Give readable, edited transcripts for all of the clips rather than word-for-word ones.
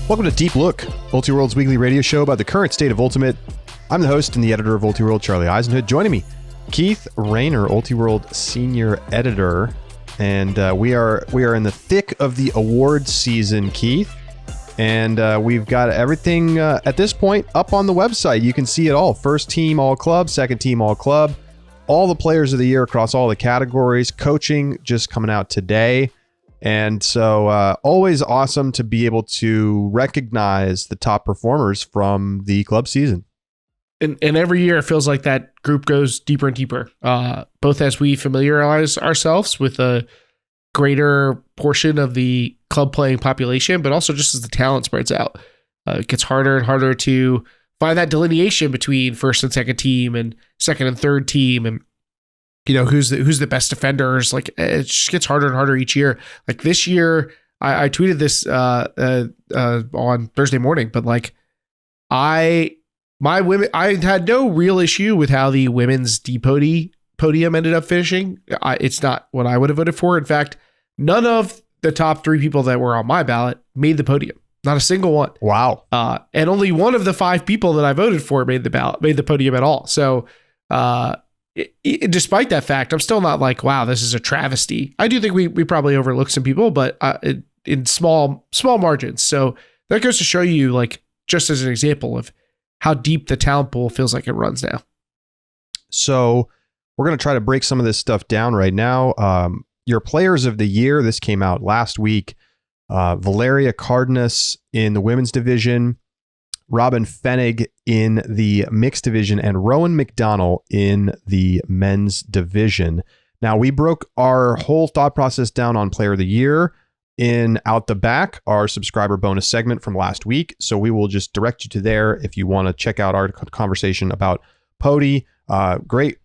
Welcome to Deep Look, Ultiworld's weekly radio show about the current state of Ultimate. I'm the host and the editor of Ultiworld, Charlie Eisenhood. Joining me, Keith Raynor, Ultiworld senior editor, and we are in the thick of the awards season, Keith. And we've got everything at this point up on the website. You can see it all: first team all club, second team all club, all the players of the year across all the categories. Coaching just coming out today. And so always awesome to be able to recognize the top performers from the club season. And every year it feels like that group goes deeper and deeper, both as we familiarize ourselves with a greater portion of the club playing population, but also just as the talent spreads out. It gets harder and harder to find that delineation between first and second team and second and third team, and you know, who's the best defenders. Like, it just gets harder and harder each year. Like this year, I tweeted this on Thursday morning, but like I had no real issue with how the women's podium ended up finishing. It's not what I would have voted for. In fact, none of the top three people that were on my ballot made the podium. Not a single one. Wow. And only one of the five people that I voted for made the podium at all. So, despite that fact, I'm still not like, wow, this is a travesty. I do think we probably overlooked some people, but in small margins. So that goes to show you, like, just as an example of how deep the talent pool feels like it runs now. So we're going to try to break some of this stuff down right now. Your players of the year, this came out last week. Valeria Cardenas in the women's division, Robin Fenig in the mixed division, and Rowan McDonnell in the men's division. Now, we broke our whole thought process down on player of the year in Out the Back, our subscriber bonus segment from last week. So we will just direct you to there if you want to check out our conversation about Pody. Great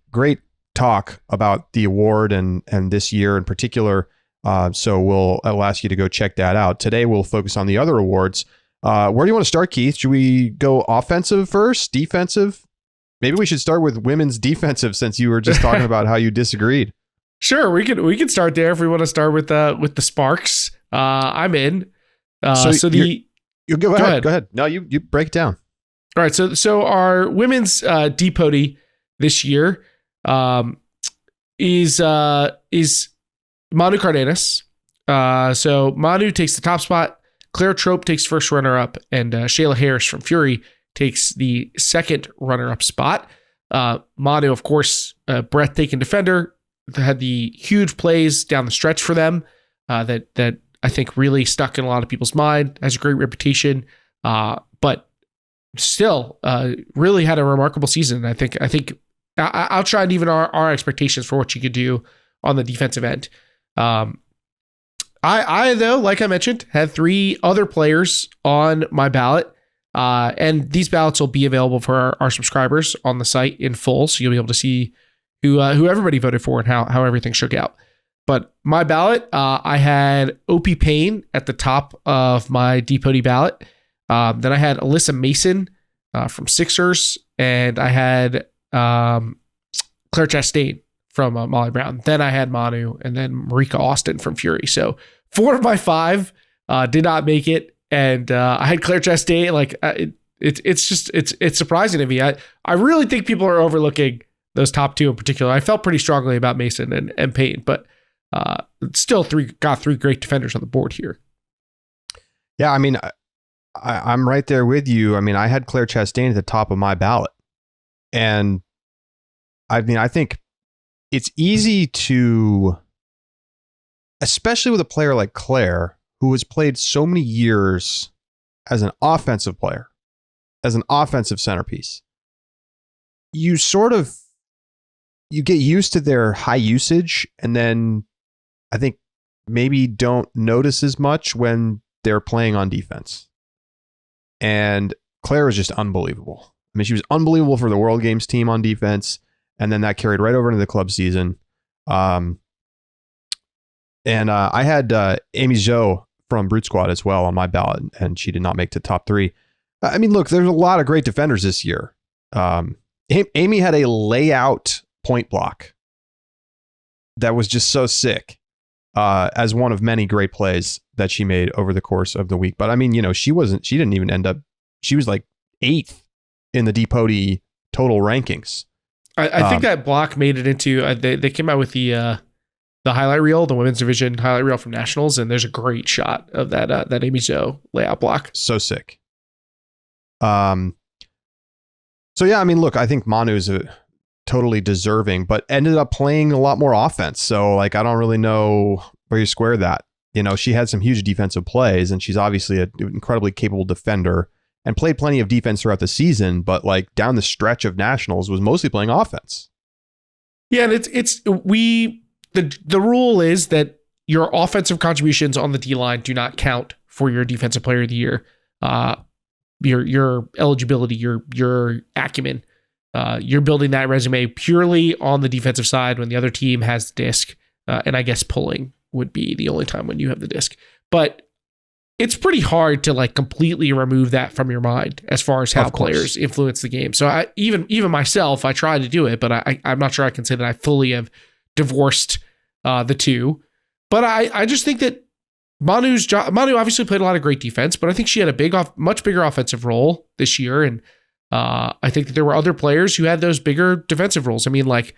talk about the award and this year in particular. So I'll ask you to go check that out. Today, we'll focus on the other awards. Where do you want to start, Keith? Should we go offensive first, defensive? Maybe we should start with women's defensive, since you were just talking about how you disagreed. Sure, we can start there if we want to start with the Sparks. I'm in. You go ahead. No, you break it down. All right. So our women's D-Pody this year is Manu Cardenas. So Manu takes the top spot. Claire Trope takes first runner-up, and Shayla Harris from Fury takes the second runner-up spot. Manu, of course, a breathtaking defender, had the huge plays down the stretch for them that I think really stuck in a lot of people's mind, has a great reputation, but still really had a remarkable season. I think outshined even our expectations for what she could do on the defensive end. I though, like I mentioned, had three other players on my ballot, and these ballots will be available for our subscribers on the site in full, so you'll be able to see who everybody voted for and how everything shook out. But my ballot, I had Opie Payne at the top of my D-Pody ballot. Then I had Alyssa Mason from Sixers, and I had Claire Chastain from Molly Brown. Then I had Manu, and then Marika Austin from Fury. So 4 of my 5 did not make it, and I had Claire Chastain. Like it's surprising to me. I really think people are overlooking those top 2 in particular. I felt pretty strongly about Mason and Payne, but still got three great defenders on the board here. Yeah, I mean, I'm right there with you. I mean, I had Claire Chastain at the top of my ballot, and I mean, I think it's easy to, especially with a player like Claire, who has played so many years as an offensive player, as an offensive centerpiece. You get used to their high usage, and then I think maybe don't notice as much when they're playing on defense. And Claire was just unbelievable. I mean, she was unbelievable for the World Games team on defense. And then that carried right over into the club season. And I had Amy Zhou from Brute Squad as well on my ballot, and she did not make the top 3. I mean, look, there's a lot of great defenders this year. Amy had a layout point block that was just so sick. as one of many great plays that she made over the course of the week. But I mean, she didn't even end up, she was like 8th in the Depody total rankings. I think that block made it into, they came out with the highlight reel, the women's division highlight reel from Nationals. And there's a great shot of that Amy Zoe layout block. So sick. So yeah, I mean, look, I think Manu's totally deserving, but ended up playing a lot more offense. So like, I don't really know where you square that. She had some huge defensive plays, and she's obviously an incredibly capable defender and played plenty of defense throughout the season, but like down the stretch of Nationals was mostly playing offense. Yeah. And the rule is that your offensive contributions on the D-line do not count for your defensive player of the year. Your eligibility, your acumen. You're building that resume purely on the defensive side when the other team has the disc. And I guess pulling would be the only time when you have the disc. But it's pretty hard to like completely remove that from your mind as far as how players influence the game. So even myself, I try to do it, but I'm not sure I can say that I fully have divorced the two. But I just think that Manu obviously played a lot of great defense, but I think she had a much bigger offensive role this year. And I think that there were other players who had those bigger defensive roles. I mean, like,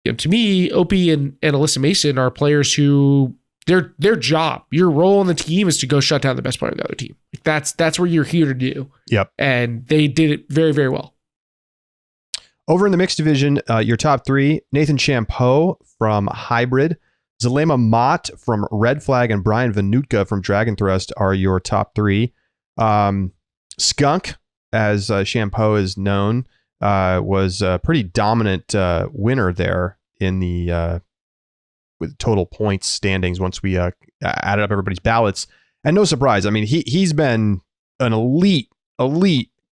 to me, Opie and Alyssa Mason are players who their job, your role on the team is to go shut down the best player of the other team. That's what you're here to do. Yep. And they did it very, very well. Over in the mixed division, your top 3, Nathan Champeau from Hybrid, Zulema Mott from Red Flag, and Brian Vanutka from Dragon Thrust are your top 3. Skunk, as Champeau is known, was a pretty dominant winner there in the with total points standings once we added up everybody's ballots. And no surprise, I mean, he's been an elite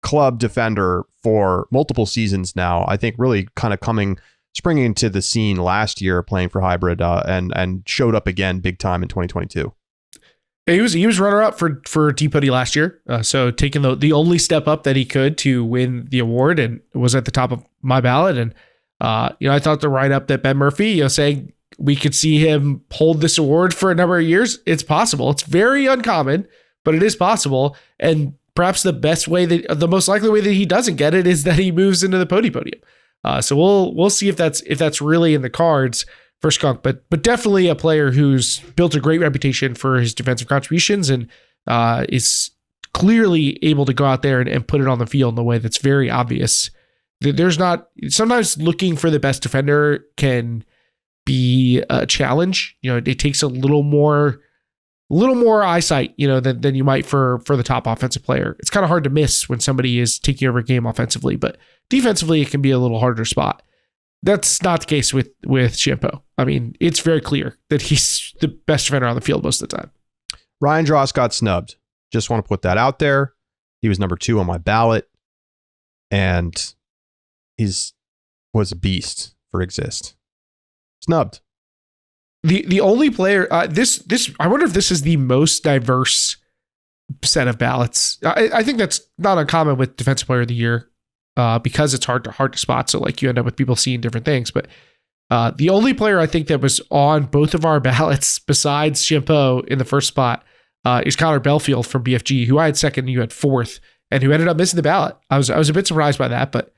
club defender for multiple seasons now. I think really kind of springing into the scene last year playing for Hybrid and showed up again big time in 2022. He was runner up for Depody last year. So taking the only step up that he could to win the award, and was at the top of my ballot. And I thought the write up that Ben Murphy, saying we could see him hold this award for a number of years. It's possible. It's very uncommon, but it is possible. And perhaps the most likely way that he doesn't get it is that he moves into the podium. So we'll see if that's really in the cards for Skunk, but definitely a player who's built a great reputation for his defensive contributions and is clearly able to go out there and put it on the field in a way that's very obvious. Sometimes looking for the best defender can be a challenge. It takes a little more eyesight, than you might for the top offensive player. It's kind of hard to miss when somebody is taking over a game offensively, but defensively it can be a little harder spot. That's not the case with Champeau. I mean, it's very clear that he's the best defender on the field most of the time. Ryan Dross got snubbed. Just want to put that out there. He was number 2 on my ballot, and was a beast for Exist. Snubbed. The only player this I wonder if this is the most diverse set of ballots. I think that's not uncommon with Defensive Player of the Year because it's hard to spot. So like you end up with people seeing different things. But the only player I think that was on both of our ballots besides Champeau in the first spot is Connor Belfield from BFG, who I had second and you had fourth, and who ended up missing the ballot. I was a bit surprised by that, but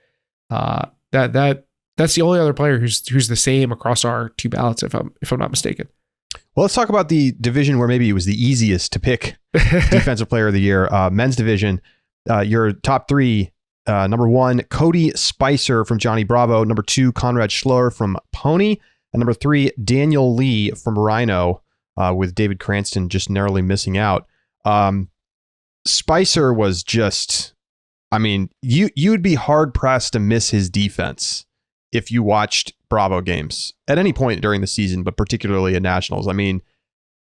that's the only other player who's the same across our 2 ballots, if I'm not mistaken. Well, let's talk about the division where maybe it was the easiest to pick Defensive Player of the Year. Men's division, your top 3, number 1, Cody Spicer from Johnny Bravo. Number 2, Conrad Schluer from Pony. And number 3, Daniel Lee from Rhino, with David Cranston just narrowly missing out. Spicer was just, I mean, you'd be hard pressed to miss his defense if you watched Bravo games at any point during the season, but particularly at Nationals. I mean,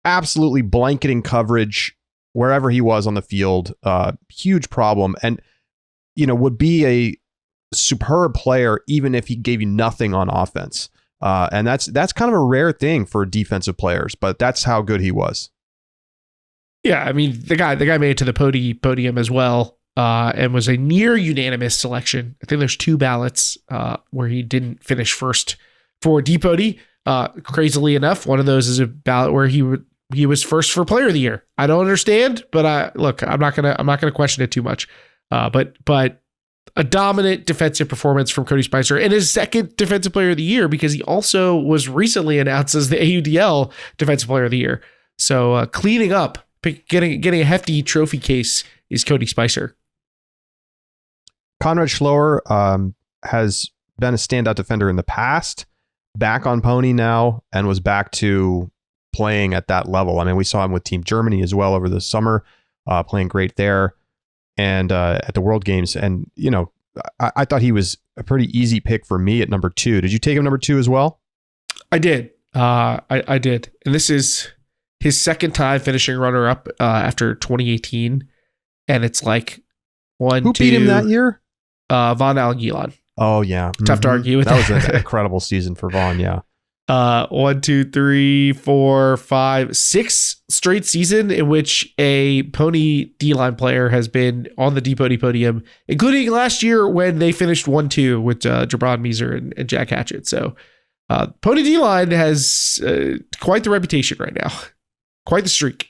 absolutely blanketing coverage wherever he was on the field. Huge problem. And, would be a superb player even if he gave you nothing on offense. And that's kind of a rare thing for defensive players, but that's how good he was. Yeah, I mean, the guy made it to the podium as well. And was a near unanimous selection. I think there's 2 ballots where he didn't finish first for Depody. Crazily enough, one of those is a ballot where he was first for player of the year. I don't understand, but I'm not gonna question it too much. But a dominant defensive performance from Cody Spicer and his second defensive player of the year, because he also was recently announced as the AUDL defensive player of the year. So cleaning up, getting a hefty trophy case is Cody Spicer. Conrad Schloer has been a standout defender in the past, back on Pony now, and was back to playing at that level. I mean, we saw him with Team Germany as well over the summer, playing great there and at the World Games. And, you know, I thought he was a pretty easy pick for me at number 2. Did you take him number 2 as well? I did. I did. And this is his second time finishing runner-up after 2018. And it's like Who beat him that year? Von Allen. Oh, yeah. Tough to argue with that. Was an incredible season for Vaughn, yeah. 1, 2, 3, 4, 5, 6 straight season in which a Pony D-line player has been on the D-Pony podium, including last year when they finished 1-2 with Jabron Meeser and Jack Hatchett. So Pony D-line has quite the reputation right now. Quite the streak.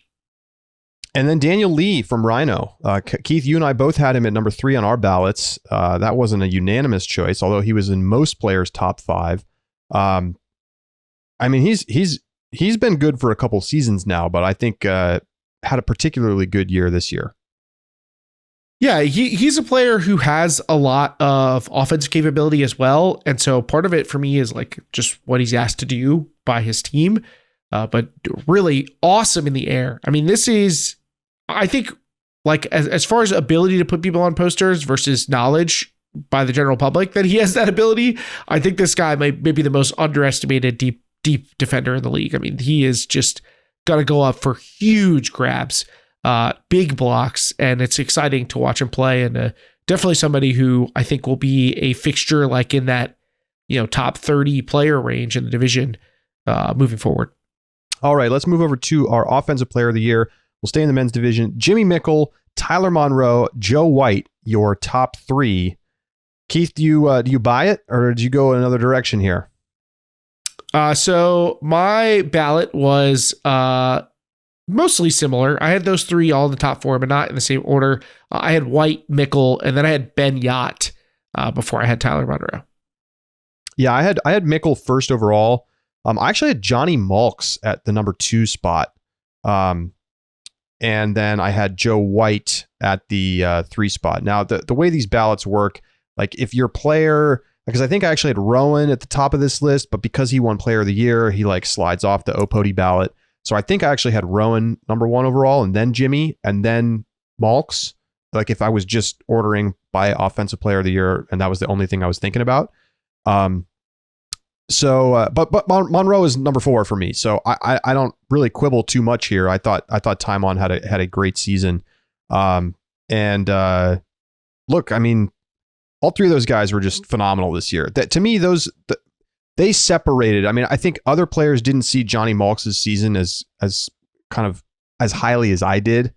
And then Daniel Lee from Rhino. Keith, you and I both had him at number 3 on our ballots. That wasn't a unanimous choice, although he was in most players' top 5. I mean, he's been good for a couple seasons now, but I think had a particularly good year this year. Yeah, he's a player who has a lot of offensive capability as well. And so part of it for me is like just what he's asked to do by his team, but really awesome in the air. I mean, this is, I think, like as far as ability to put people on posters versus knowledge by the general public that he has that ability, I think this guy may be the most underestimated deep defender in the league. I mean, he is just going to go up for huge grabs, big blocks, and it's exciting to watch him play. And definitely somebody who I think will be a fixture like in that, top 30 player range in the division moving forward. All right, let's move over to our offensive player of the year. We'll stay in the men's division. Jimmy Mickle, Tyler Monroe, Joe White, your top 3. Keith, do you buy it, or did you go in another direction here? So my ballot was mostly similar. I had those 3 all in the top 4, but not in the same order. I had White, Mickle, and then I had Ben Yacht before I had Tyler Monroe. Yeah, I had Mickle first overall. I actually had Johnny Malks at the number 2 spot. And then I had Joe White at the 3 spot. Now, the way these ballots work, like if your player, because I think I actually had Rowan at the top of this list, but because he won player of the year, he like slides off the OPODI ballot. So I think I actually had Rowan number 1 overall, and then Jimmy, and then Malks. Like if I was just ordering by offensive player of the year, and that was the only thing I was thinking about. But Monroe is number 4 for me. So I don't really quibble too much here. I thought Tymon had a great season. Look, I mean, all 3 of those guys were just phenomenal this year. That to me, they separated. I mean, I think other players didn't see Johnny Malks' season as kind of as highly as I did.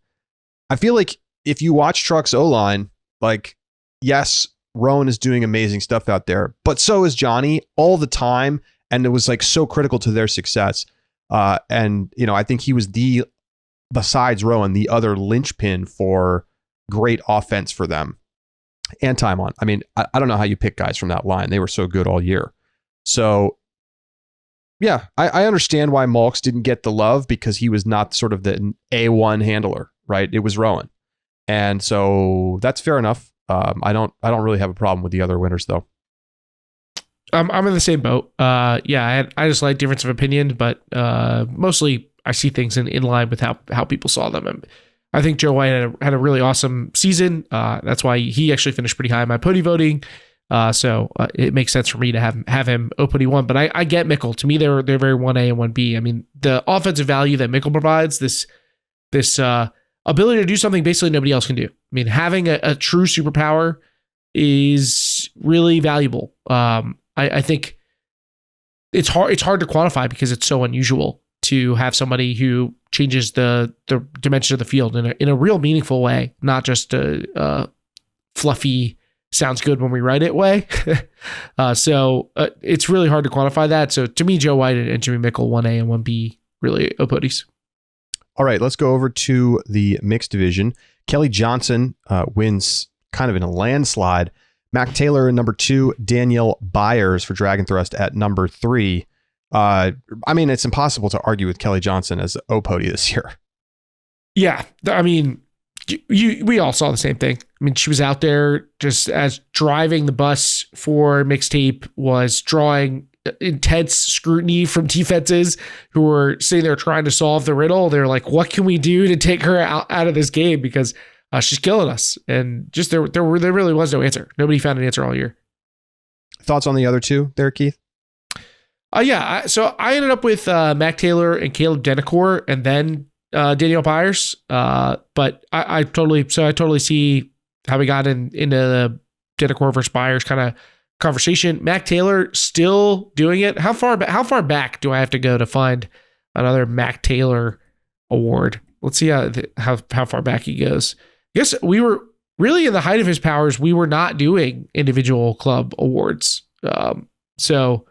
I feel like if you watch Truck's O-line, like, yes, Rowan is doing amazing stuff out there, but so is Johnny all the time. And it was like so critical to their success. And, I think he was besides Rowan, the other linchpin for great offense for them. And Tymon. I mean, I don't know how you pick guys from that line. They were so good all year. So, yeah, I understand why Malks didn't get the love, because he was not sort of the A1 handler, right? It was Rowan. And so that's fair enough. I don't really have a problem with the other winners, though. I'm in the same boat. Yeah, I just like difference of opinion, but mostly I see things in line with how people saw them. And I think Joe White had a really awesome season. That's why he actually finished pretty high in my pony voting. So it makes sense for me to have him OPODI 1. But I get Mickle. To me, they're very 1A and 1B. I mean, the offensive value that Mickle provides, this ability to do something basically nobody else can do. I mean, having a true superpower is really valuable. I think it's hard to quantify because it's so unusual to have somebody who changes the dimension of the field in a real meaningful way, not just a fluffy sounds good when we write it way. So it's really hard to quantify that. So to me, Joe White and Jimmy Mickle, 1A and 1B, really Opodies. All right, let's go over to the mixed division. Kelly Johnson wins kind of in a landslide. Mac Taylor in number 2, Danielle Byers for Dragon Thrust at number 3. I mean, it's impossible to argue with Kelly Johnson as Opody this year. Yeah, I mean, we all saw the same thing. I mean, she was out there just as driving the bus for Mixtape, was drawing intense scrutiny from defenses who were sitting there trying to solve the riddle. They're like, what can we do to take her out of this game? Because she's killing us. And just there really was no answer. Nobody found an answer all year. Thoughts on the other two there, Keith? So I ended up with Mac Taylor and Caleb Denacor and then Danielle Byers. But I totally see how we got into the Denacor versus Byers kind of conversation. Mac Taylor still doing it. How far back do I have to go to find another Mac Taylor award? Let's see how far back he goes. I guess we were really in the height of his powers. We were not doing individual club awards. So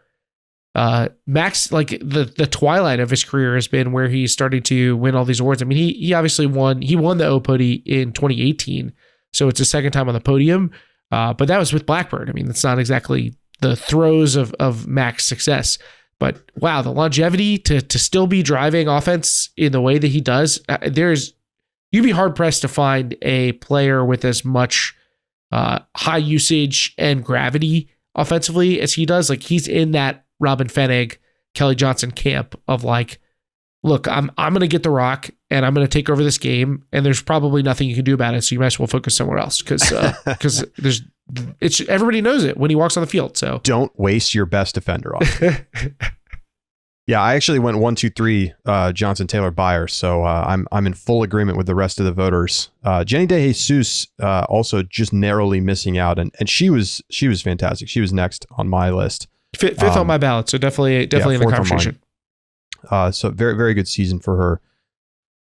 Max, like the twilight of his career has been where he's starting to win all these awards. I mean, he obviously won the Opody in 2018. So it's his second time on the podium. But that was with Blackbird. I mean, that's not exactly the throes of Mac's success. But wow, the longevity to still be driving offense in the way that he does, you'd be hard pressed to find a player with as much high usage and gravity offensively as he does. Like, he's in that Robin Fennig, Kelly Johnson camp of like, look, I'm going to get the rock and I'm going to take over this game, and there's probably nothing you can do about it. So you might as well focus somewhere else because everybody knows it when he walks on the field. So don't waste your best defender off. Yeah, I actually went 1, 2, 3 Johnson, Taylor, Byers. So I'm in full agreement with the rest of the voters. Jenny De Jesus also just narrowly missing out, and she was fantastic. She was next on my list. Fifth on my ballot, so definitely in the conversation. So very, very good season for her.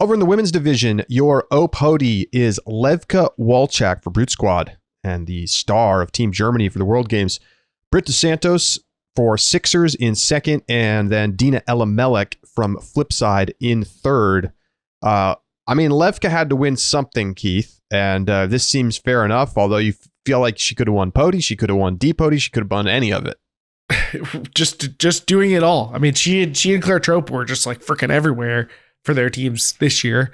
Over in the women's division, your Opody is Levka Walchak for Brute Squad and the star of Team Germany for the World Games. Britt DeSantos for Sixers in second, and then Dina Elamelek from Flipside in third. I mean, Levka had to win something, Keith, and this seems fair enough, although you feel like she could have won Pody, she could have won D-Pody, she could have won any of it. just doing it all. I mean, she and Claire Trope were just like freaking everywhere for their teams this year.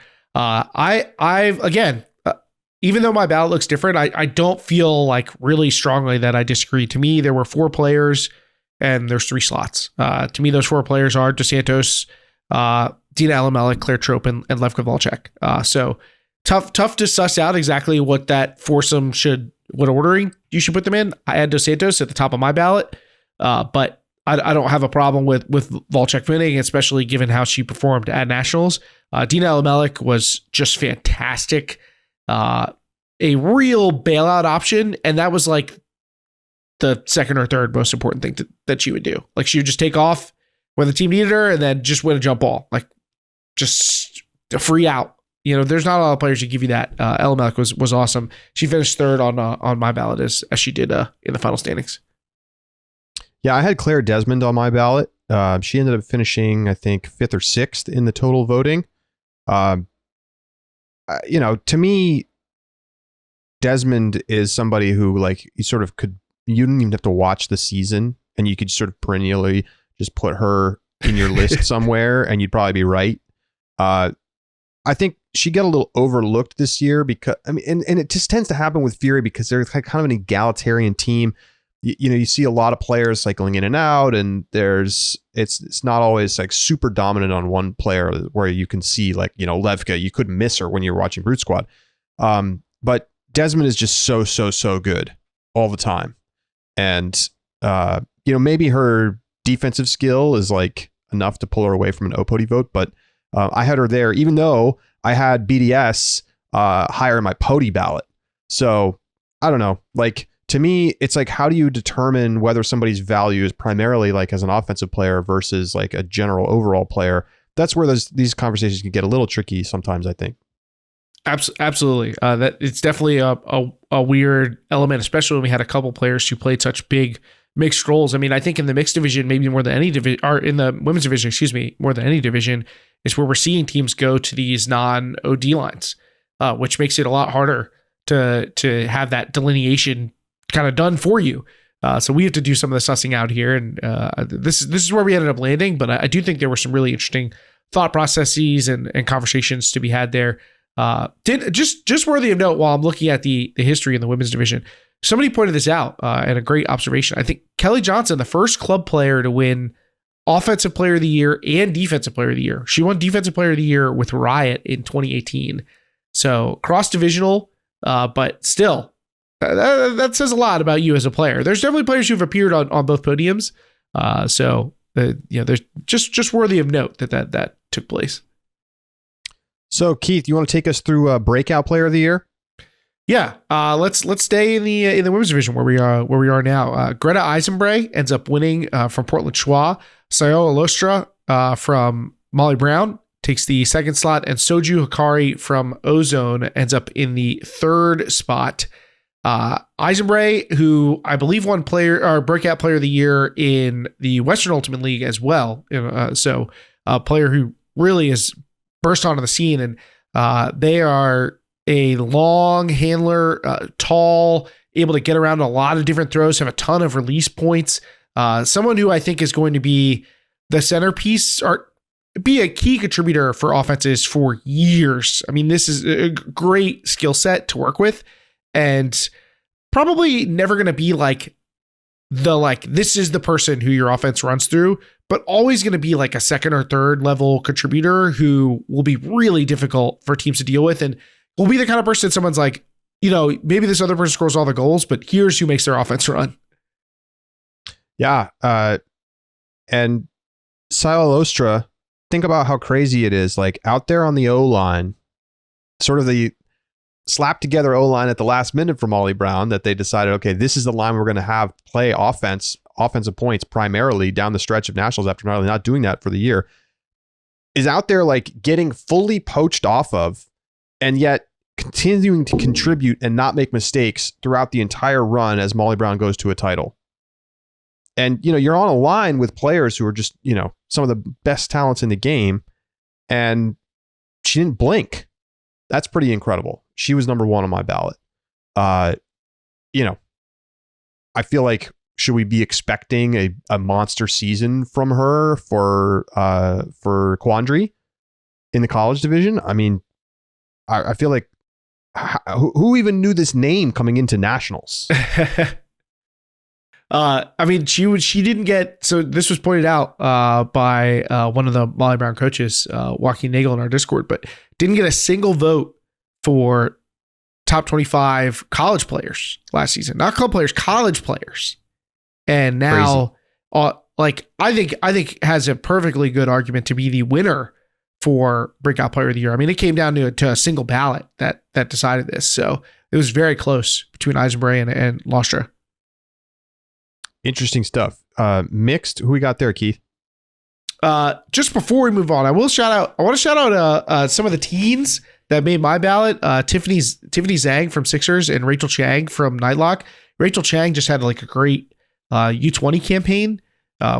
Even though my ballot looks different, I don't feel like really strongly that I disagree. To me, there were 4 players and there's 3 slots. To me, those 4 players are DeSantos, Dina Elamelek, Claire Trope, and Levka Volchek. So tough to suss out exactly what that foursome what ordering you should put them in. I had DeSantos at the top of my ballot. But I don't have a problem with Volchek winning, especially given how she performed at Nationals. Dina Elamelek was just fantastic. A real bailout option. And that was like the second or third most important thing that she would do. Like, she would just take off when the team needed her and then just win a jump ball. Like, just a free out. You know, there's not a lot of players who give you that. Elamelek was awesome. She finished third on my ballot as she did in the final standings. Yeah, I had Claire Desmond on my ballot. She ended up finishing, I think, 5th or 6th in the total voting. To me, Desmond is somebody who, like, you didn't even have to watch the season, and you could sort of perennially just put her in your list somewhere, and you'd probably be right. I think she got a little overlooked this year because, and it just tends to happen with Fury because they're kind of an egalitarian team. You see a lot of players cycling in and out, and it's not always like super dominant on one player where you can see, like, Levka, you couldn't miss her when you're watching Brute Squad. But Desmond is just so good all the time. And, maybe her defensive skill is like enough to pull her away from an Opody vote, but I had her there, even though I had BDS higher in my Pody ballot. So I don't know, like, to me, it's like, how do you determine whether somebody's value is primarily like as an offensive player versus like a general overall player? That's where these conversations can get a little tricky sometimes, I think. Absolutely. That it's definitely a weird element, especially when we had a couple players who played such big mixed roles. I mean, I think in the mixed division, maybe more than any division, or in the women's division, more than any division, is where we're seeing teams go to these non-OD lines, which makes it a lot harder to have that delineation kind of done for you. So we have to do some of the sussing out here, and this is where we ended up landing. But I do think there were some really interesting thought processes and conversations to be had there. Just worthy of note while I'm looking at the history in the women's division. Somebody pointed this out, and a great observation. I think Kelly Johnson, the first club player to win Offensive Player of the Year and Defensive Player of the Year. She won Defensive Player of the Year with Riot in 2018. So cross-divisional, but still, that says a lot about you as a player. There's definitely players who've appeared on both podiums. There's just worthy of note that took place. So Keith, you want to take us through Breakout Player of the Year? Yeah, let's stay in the women's division where we are now. Greta Eisenbray ends up winning from Portland Schwa. Sayola Lostra from Molly Brown takes the second slot, and Soju Hikari from Ozone ends up in the third spot. Eisenbray, who I believe won Breakout Player of the Year in the Western Ultimate League as well. So a player who really has burst onto the scene, and they are a long handler, tall, able to get around a lot of different throws, have a ton of release points. Someone who I think is going to be the centerpiece or be a key contributor for offenses for years. I mean, this is a great skill set to work with, and probably never going to be this is the person who your offense runs through, but always going to be like a second or third level contributor who will be really difficult for teams to deal with, and will be the kind of person someone's like, maybe this other person scores all the goals, but here's who makes their offense run. Yeah. And Sayola Lostra, think about how crazy it is. Like out there on the O-line, sort of the slapped together O-line at the last minute for Molly Brown, that they decided, okay, this is the line we're going to have play offensive points primarily down the stretch of nationals after not doing that for the year, is out there like getting fully poached off of, and yet continuing to contribute and not make mistakes throughout the entire run as Molly Brown goes to a title. And, you're on a line with players who are just, some of the best talents in the game, and she didn't blink. That's pretty incredible. She was number one on my ballot. I feel like, should we be expecting a monster season from her for Quandary in the college division? I mean, I feel like who even knew this name coming into nationals? She didn't get, so this was pointed out by one of the Molly Brown coaches, Joaquin Nagel in our Discord, but didn't get a single vote for top 25 college players last season. Not club players, college players. And now, I think has a perfectly good argument to be the winner for Breakout Player of the Year. I mean, it came down to a single ballot that decided this. So it was very close between Eisenbray and Lostra. Interesting stuff. Mixed, who we got there, Keith? Just before we move on, I want to shout out some of the teens that made my ballot. Tiffany Zhang from Sixers and Rachel Chang from Nightlock. Rachel Chang just had like a great U20 campaign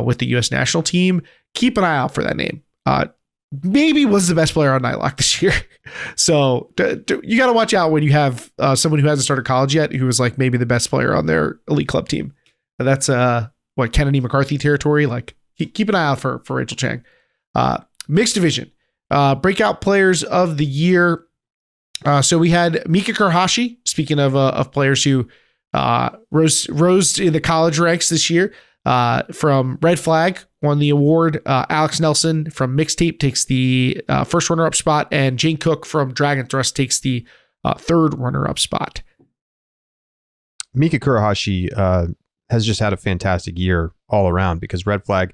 with the U.S. national team. Keep an eye out for that name. Maybe was the best player on Nightlock this year. So you got to watch out when you have someone who hasn't started college yet, who was like maybe the best player on their elite club team. That's Kennedy McCarthy territory. Like keep an eye out for Rachel Chang. Mixed division, breakout players of the year. So we had Mika Kurhashi. Speaking of players who rose in the college ranks this year, from Red Flag won the award. Alex Nelson from Mixtape takes the first runner-up spot, and Jane Cook from Dragon Thrust takes the third runner-up spot. Mika Kurhashi has just had a fantastic year all around, because Red Flag,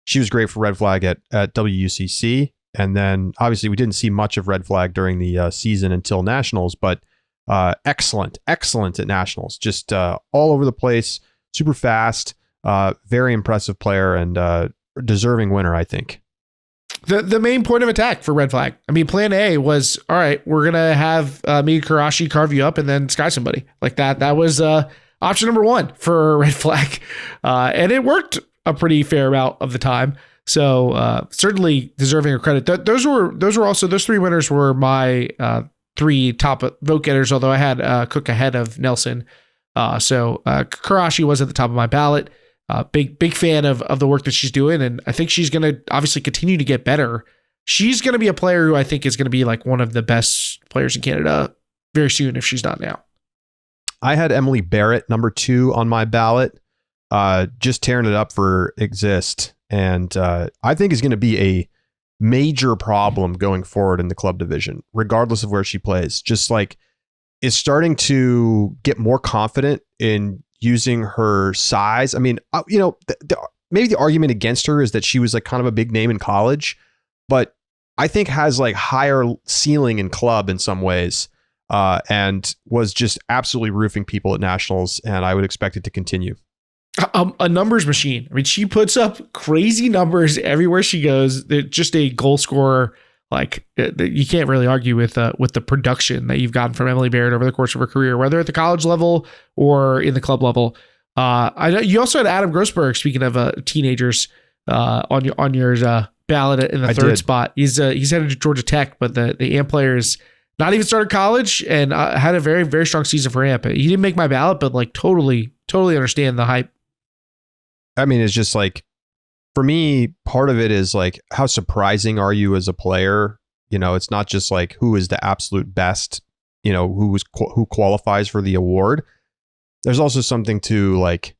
she was great for Red Flag at WUCC. And then obviously we didn't see much of Red Flag during the season until Nationals, but excellent at Nationals. Just all over the place, super fast, very impressive player, and deserving winner, I think. The main point of attack for red flag. I mean, plan A was, all right, we're going to have me Karashi carve you up and then sky somebody like that. That was option number one for red flag. And it worked a pretty fair amount of the time. So certainly deserving of credit. Those three winners were my three top vote getters, although I had Cook ahead of Nelson. So Karashi was at the top of my ballot. Big fan of the work that she's doing, and I think she's going to obviously continue to get better. She's going to be a player who I think is going to be like one of the best players in Canada very soon if she's not now. I had Emily Barrett, number 2 on my ballot, just tearing it up for Exist, and I think is going to be a major problem going forward in the club division, regardless of where she plays. Just like is starting to get more confident in using her size. I mean, maybe the argument against her is that she was like kind of a big name in college, but I think has like higher ceiling in club in some ways, and was just absolutely roofing people at nationals. And I would expect it to continue. A numbers machine. I mean, she puts up crazy numbers everywhere she goes. They're just a goal scorer. Like you can't really argue with the production that you've gotten from Emily Barrett over the course of her career, whether at the college level or in the club level. I know you also had Adam Grossberg. Speaking of teenagers, on your ballot in the third spot. He's headed to Georgia Tech, but the AMP player is not even started college and had a very, very strong season for AMP. He didn't make my ballot, but like totally understand the hype. I mean, it's just like, for me, part of it is like, how surprising are you as a player? You know, it's not just like who is the absolute best, you know, who qualifies for the award. There's also something to like,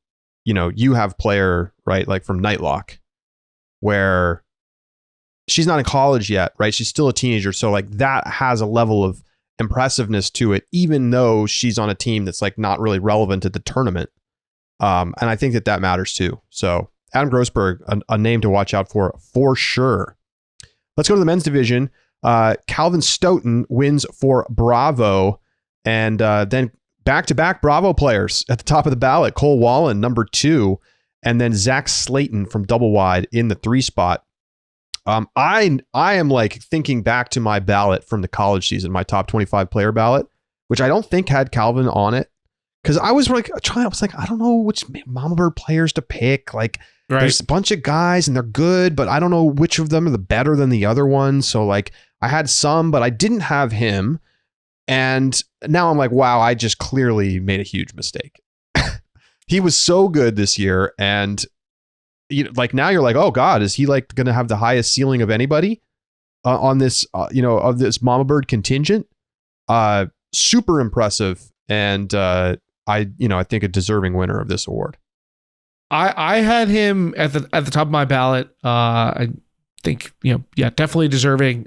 you know, you have player, right? Like from Nightlock, where she's not in college yet, right? She's still a teenager. So like that has a level of impressiveness to it, even though she's on a team that's like not really relevant at the tournament. And I think that matters too. So Adam Grossberg, a name to watch out for sure. Let's go to the men's division. Calvin Stoughton wins for Bravo, and then back-to-back Bravo players at the top of the ballot. Cole Wallen, number 2, and then Zach Slayton from Double Wide in the 3 spot. I am like thinking back to my ballot from the college season, my top 25 player ballot, which I don't think had Calvin on it. Because I was like I don't know which Mama Bird players to pick. Like, right. There's a bunch of guys and they're good, but I don't know which of them are the better than the other one. So like I had some, but I didn't have him. And now I'm like, wow, I just clearly made a huge mistake. He was so good this year. And you know, like now you're like, oh God, is he like going to have the highest ceiling of anybody on this, of this Mama Bird contingent? Super impressive. And, I think a deserving winner of this award. I had him at the top of my ballot. I think, definitely deserving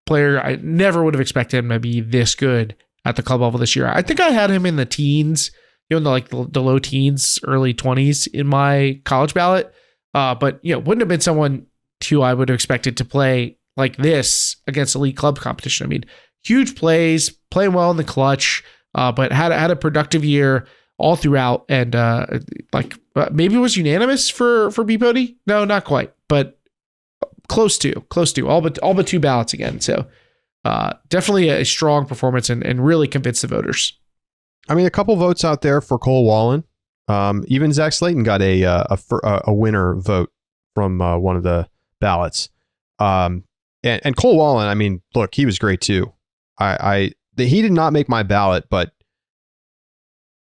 player. I never would have expected him to be this good at the club level this year. I think I had him in the teens, in the low teens, early 20s in my college ballot. But wouldn't have been someone who I would have expected to play like this against elite club competition. I mean, huge plays, playing well in the clutch. But had a productive year all throughout, and maybe it was unanimous for B-Pody. No, not quite, but close to all but 2 ballots again. So definitely a strong performance and really convinced the voters. I mean, a couple votes out there for Cole Wallen. Even Zach Slayton got a winner vote from one of the ballots. And Cole Wallen, I mean, look, he was great too. He did not make my ballot, but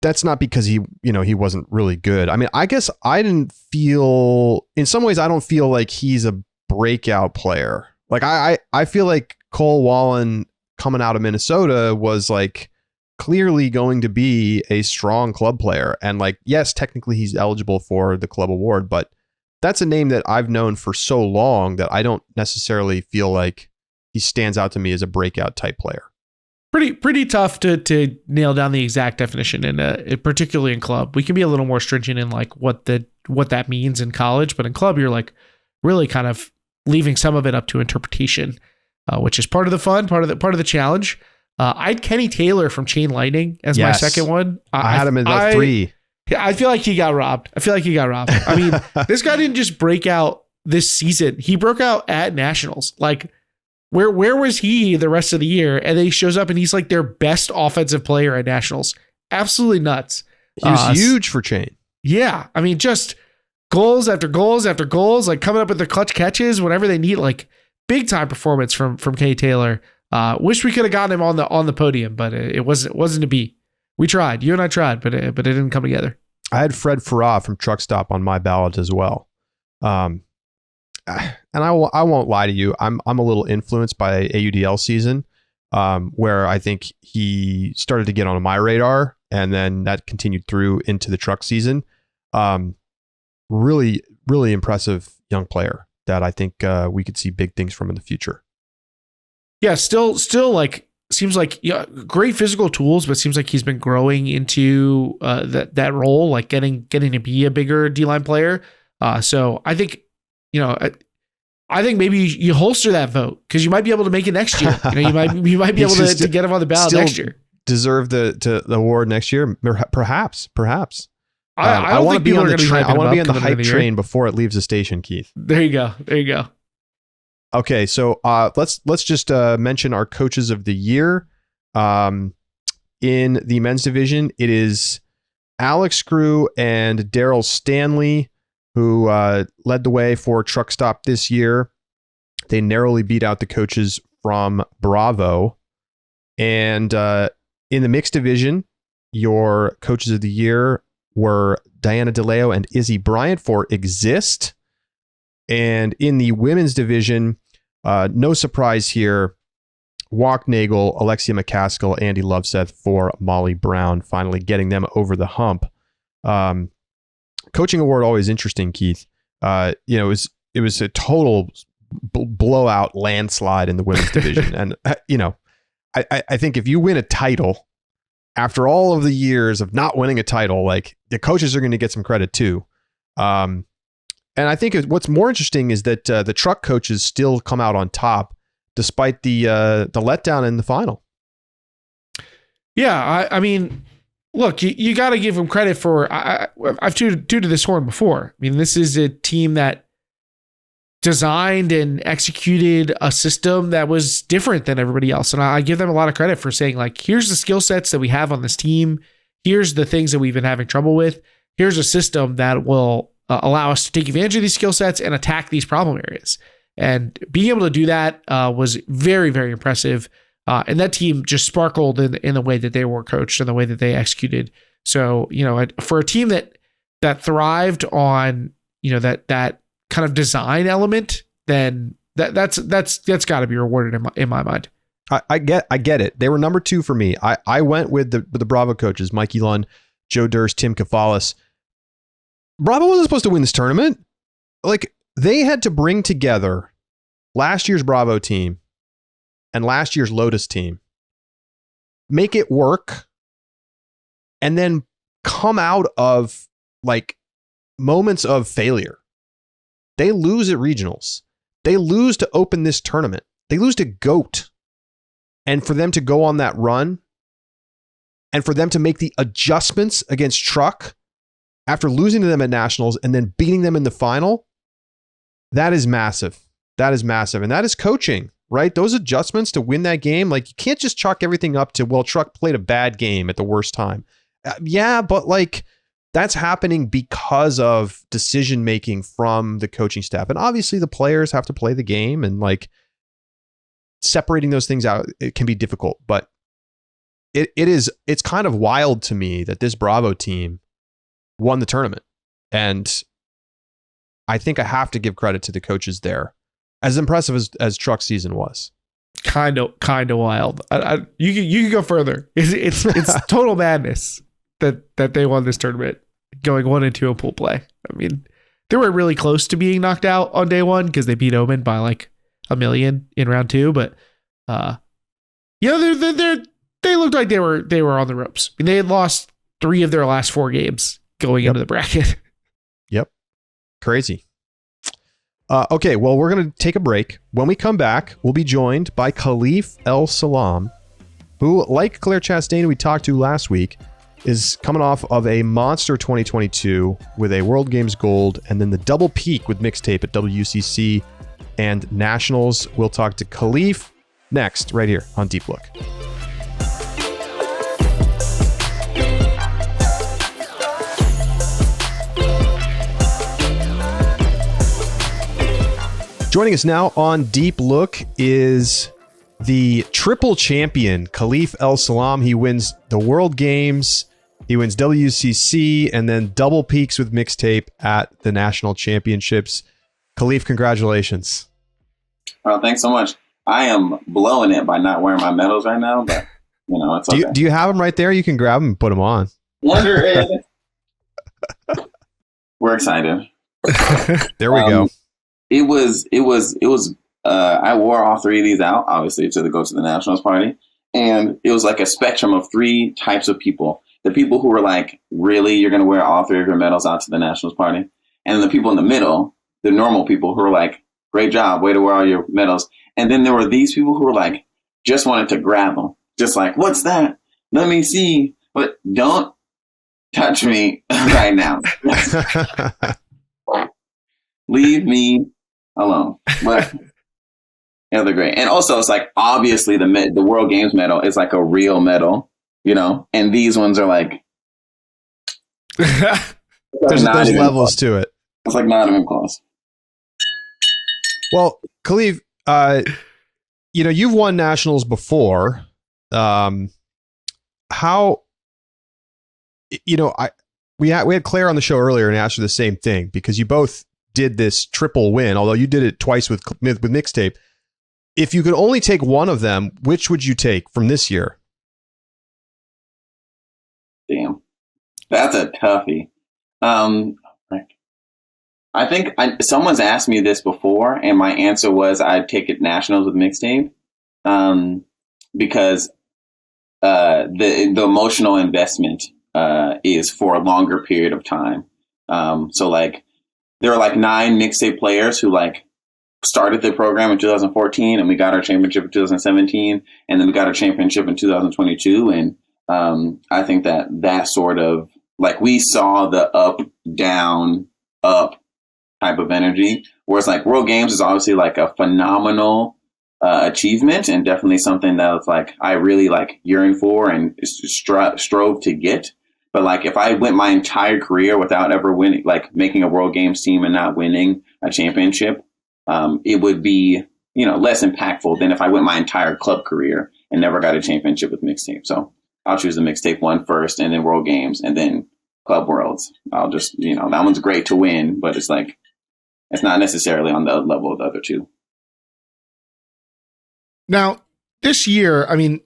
that's not because he wasn't really good. I mean, I guess I didn't feel, in some ways, I don't feel like he's a breakout player. Like I feel like Cole Wallen coming out of Minnesota was like clearly going to be a strong club player. And like, yes, technically he's eligible for the club award, but that's a name that I've known for so long that I don't necessarily feel like he stands out to me as a breakout type player. Pretty tough to nail down the exact definition, and particularly in club. We can be a little more stringent in like what that means in college, but in club you're like really kind of leaving some of it up to interpretation, which is part of the fun, part of the challenge. I had Kenny Taylor from Chain Lightning as my second one. I had him in the 3. I feel like he got robbed. I mean, this guy didn't just break out this season. He broke out at Nationals. Like, where was he the rest of the year? And then he shows up and he's like their best offensive player at Nationals. Absolutely nuts. He was huge for Chain. Yeah. I mean, just goals after goals after goals, like coming up with the clutch catches whenever they need, like big time performance from Kenny Taylor. Wish we could have gotten him on the podium, but it wasn't to be. We tried. You and I tried, but it didn't come together. I had Fred Farah from Truck Stop on my ballot as well. And I won't lie to you. I'm a little influenced by AUDL season, where I think he started to get on my radar, and then that continued through into the truck season. Really, really impressive young player that I think we could see big things from in the future. Yeah, still like seems like great physical tools, but seems like he's been growing into that role, like getting to be a bigger D-line player. So I think, I think maybe you holster that vote because you might be able to make it next year. You might be able to get him on the ballot next year. Deserve the award next year, perhaps. I want to be on the train. I want to be on the hype train before it leaves the station, Keith. There you go. Okay, so let's just mention our coaches of the year. In the men's division, it is Alex Screw and Daryl Stanley who led the way for Truck Stop this year. They narrowly beat out the coaches from Bravo. And in the mixed division, your coaches of the year were Diana DeLeo and Izzy Bryant for Exist. And in the women's division, no surprise here, Walk Nagel, Alexia McCaskill, Andy Loveseth for Molly Brown, finally getting them over the hump. Coaching award always interesting, Keith. It was a total blowout landslide in the women's division, and I think if you win a title after all of the years of not winning a title, like the coaches are going to get some credit too. And I think what's more interesting is that the truck coaches still come out on top despite the letdown in the final. Yeah, I mean, look, you got to give them credit for. I've tooted this horn before. I mean, this is a team that designed and executed a system that was different than everybody else, and I give them a lot of credit for saying, like, here's the skill sets that we have on this team. Here's the things that we've been having trouble with. Here's a system that will allow us to take advantage of these skill sets and attack these problem areas. And being able to do that was very, very impressive. And that team just sparkled in the way that they were coached and the way that they executed. So, for a team that thrived on, that kind of design element, then that's got to be rewarded in my mind. I get it. They were number 2 for me. I went with the Bravo coaches, Mikey Lund, Joe Durst, Tim Kafalis. Bravo wasn't supposed to win this tournament. Like, they had to bring together last year's Bravo team and last year's Lotus team, make it work, and then come out of like moments of failure. They lose at regionals. They lose to open this tournament. They lose to GOAT. And for them to go on that run and for them to make the adjustments against Truck after losing to them at Nationals and then beating them in the final, that is massive. That is massive. And that is coaching, right? Those adjustments to win that game, like, you can't just chalk everything up to, well, Truck played a bad game at the worst time. Yeah, but like, that's happening because of decision making from the coaching staff. And obviously the players have to play the game, and like, separating those things out, it can be difficult, but it's kind of wild to me that this Bravo team won the tournament. And I think I have to give credit to the coaches there, as impressive as Truck season was. Kind of wild. You can go further. It's total madness that they won this tournament, going 1-2 in pool play. I mean, they were really close to being knocked out on day one because they beat Omen by like 1 million in round 2, but they looked like they were on the ropes. I mean, they had lost 3 of their last 4 games going into the bracket. Yep. Crazy. Okay, well, we're going to take a break. When we come back, we'll be joined by Khalif El-Salaam, who, like Claire Chastain, we talked to last week, is coming off of a monster 2022 with a World Games gold and then the double peak with Mixtape at WCC and Nationals. We'll talk to Khalif next, right here on Deep Look. Joining us now on Deep Look is the triple champion, Khalif El-Salaam. He wins the World Games, he wins WCC, and then double peaks with Mixtape at the National Championships. Khalif, congratulations. Thanks so much. I am blowing it by not wearing my medals right now, but it's okay. Do you have them right there? You can grab them and put them on. Wonder if we're excited. There we go. It was. I wore all three of these out, obviously, to go to the Nationals party, and it was like a spectrum of three types of people. The people who were like, "Really, you're going to wear all three of your medals out to the Nationals party?" And then the people in the middle, the normal people who were like, "Great job, way to wear all your medals." And then there were these people who were like, just wanted to grab them, just like, "What's that? Let me see, but don't touch me right now. Leave me alone." But they're great. And also, it's like, obviously the World Games medal is like a real medal, and these ones are like there's levels to it. It's like not even close. Well, Khalif, you've won nationals before. We had Claire on the show earlier and asked her the same thing, because you both did this triple win, although you did it twice with Mixtape. If you could only take one of them, which would you take from this year? Damn, that's a toughie. I think someone's asked me this before, and my answer was I'd take it Nationals with Mixtape, because the emotional investment is for a longer period of time. So like there are like 9 Mixtape players who like started the program in 2014, and we got our championship in 2017, and then we got our championship in 2022. And I think that sort of like we saw the up, down, up type of energy, whereas like World Games is obviously like a phenomenal achievement, and definitely something that was like I really like yearned for and strove to get. But like if I went my entire career without ever winning, like making a World Games team and not winning a championship, it would be less impactful than if I went my entire club career and never got a championship with Mixtape. So I'll choose the Mixtape one first, and then World Games, and then Club Worlds. I'll just that one's great to win, but it's like it's not necessarily on the level of the other two. Now, this year, I mean,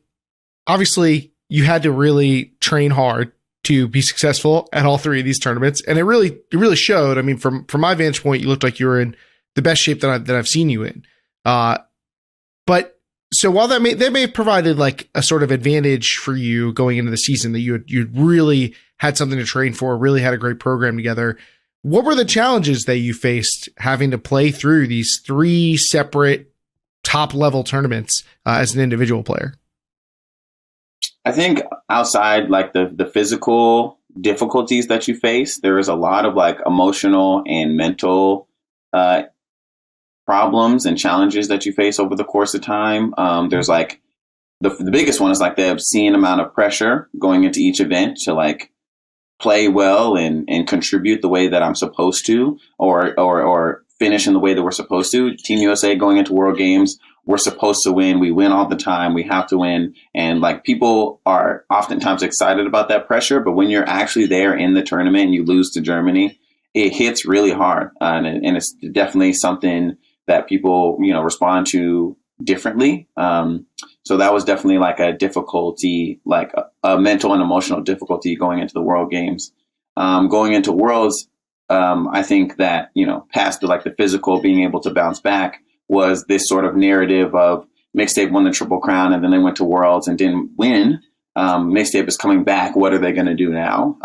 obviously you had to really train hard to be successful at all three of these tournaments, and it really showed. I mean, from my vantage point, you looked like you were in the best shape that I've seen you in. But so while that may have provided like a sort of advantage for you going into the season, that you really had something to train for, really had a great program together. What were the challenges that you faced having to play through these 3 separate top level tournaments as an individual player? I think outside like the physical difficulties that you face, there is a lot of like emotional and mental problems and challenges that you face over the course of time. There's like the biggest one is like the obscene amount of pressure going into each event to like play well and contribute the way that I'm supposed to, or finish in the way that we're supposed to. Team USA going into World Games, we're supposed to win. We win all the time. We have to win. And like people are oftentimes excited about that pressure, but when you're actually there in the tournament and you lose to Germany, it hits really hard. And it's definitely something that people, respond to differently. So that was definitely like a difficulty, like a mental and emotional difficulty going into the World Games. Going into Worlds, I think that, past the physical being able to bounce back was this sort of narrative of Mixtape won the Triple Crown and then they went to Worlds and didn't win. Mixtape is coming back. What are they going to do now?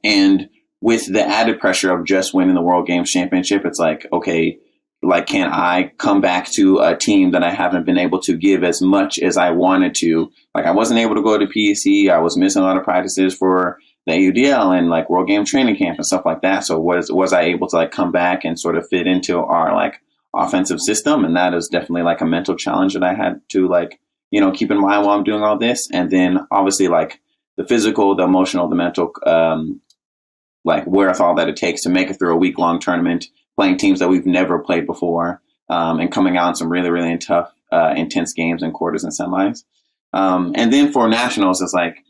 And with the added pressure of just winning the World Games Championship, it's like, okay, like, can I come back to a team that I haven't been able to give as much as I wanted to? Like, I wasn't able to go to PEC. I was missing a lot of practices for the AUDL and like World Game Training Camp and stuff like that. So was I able to like come back and sort of fit into our like offensive system? And that is definitely like a mental challenge that I had to like, keep in mind while I'm doing all this. And then obviously like the physical, the emotional, the mental, like wherewithal that it takes to make it through a week-long tournament, playing teams that we've never played before, and coming out in some really, really tough, intense games in quarters and semis. And then for nationals, it's like,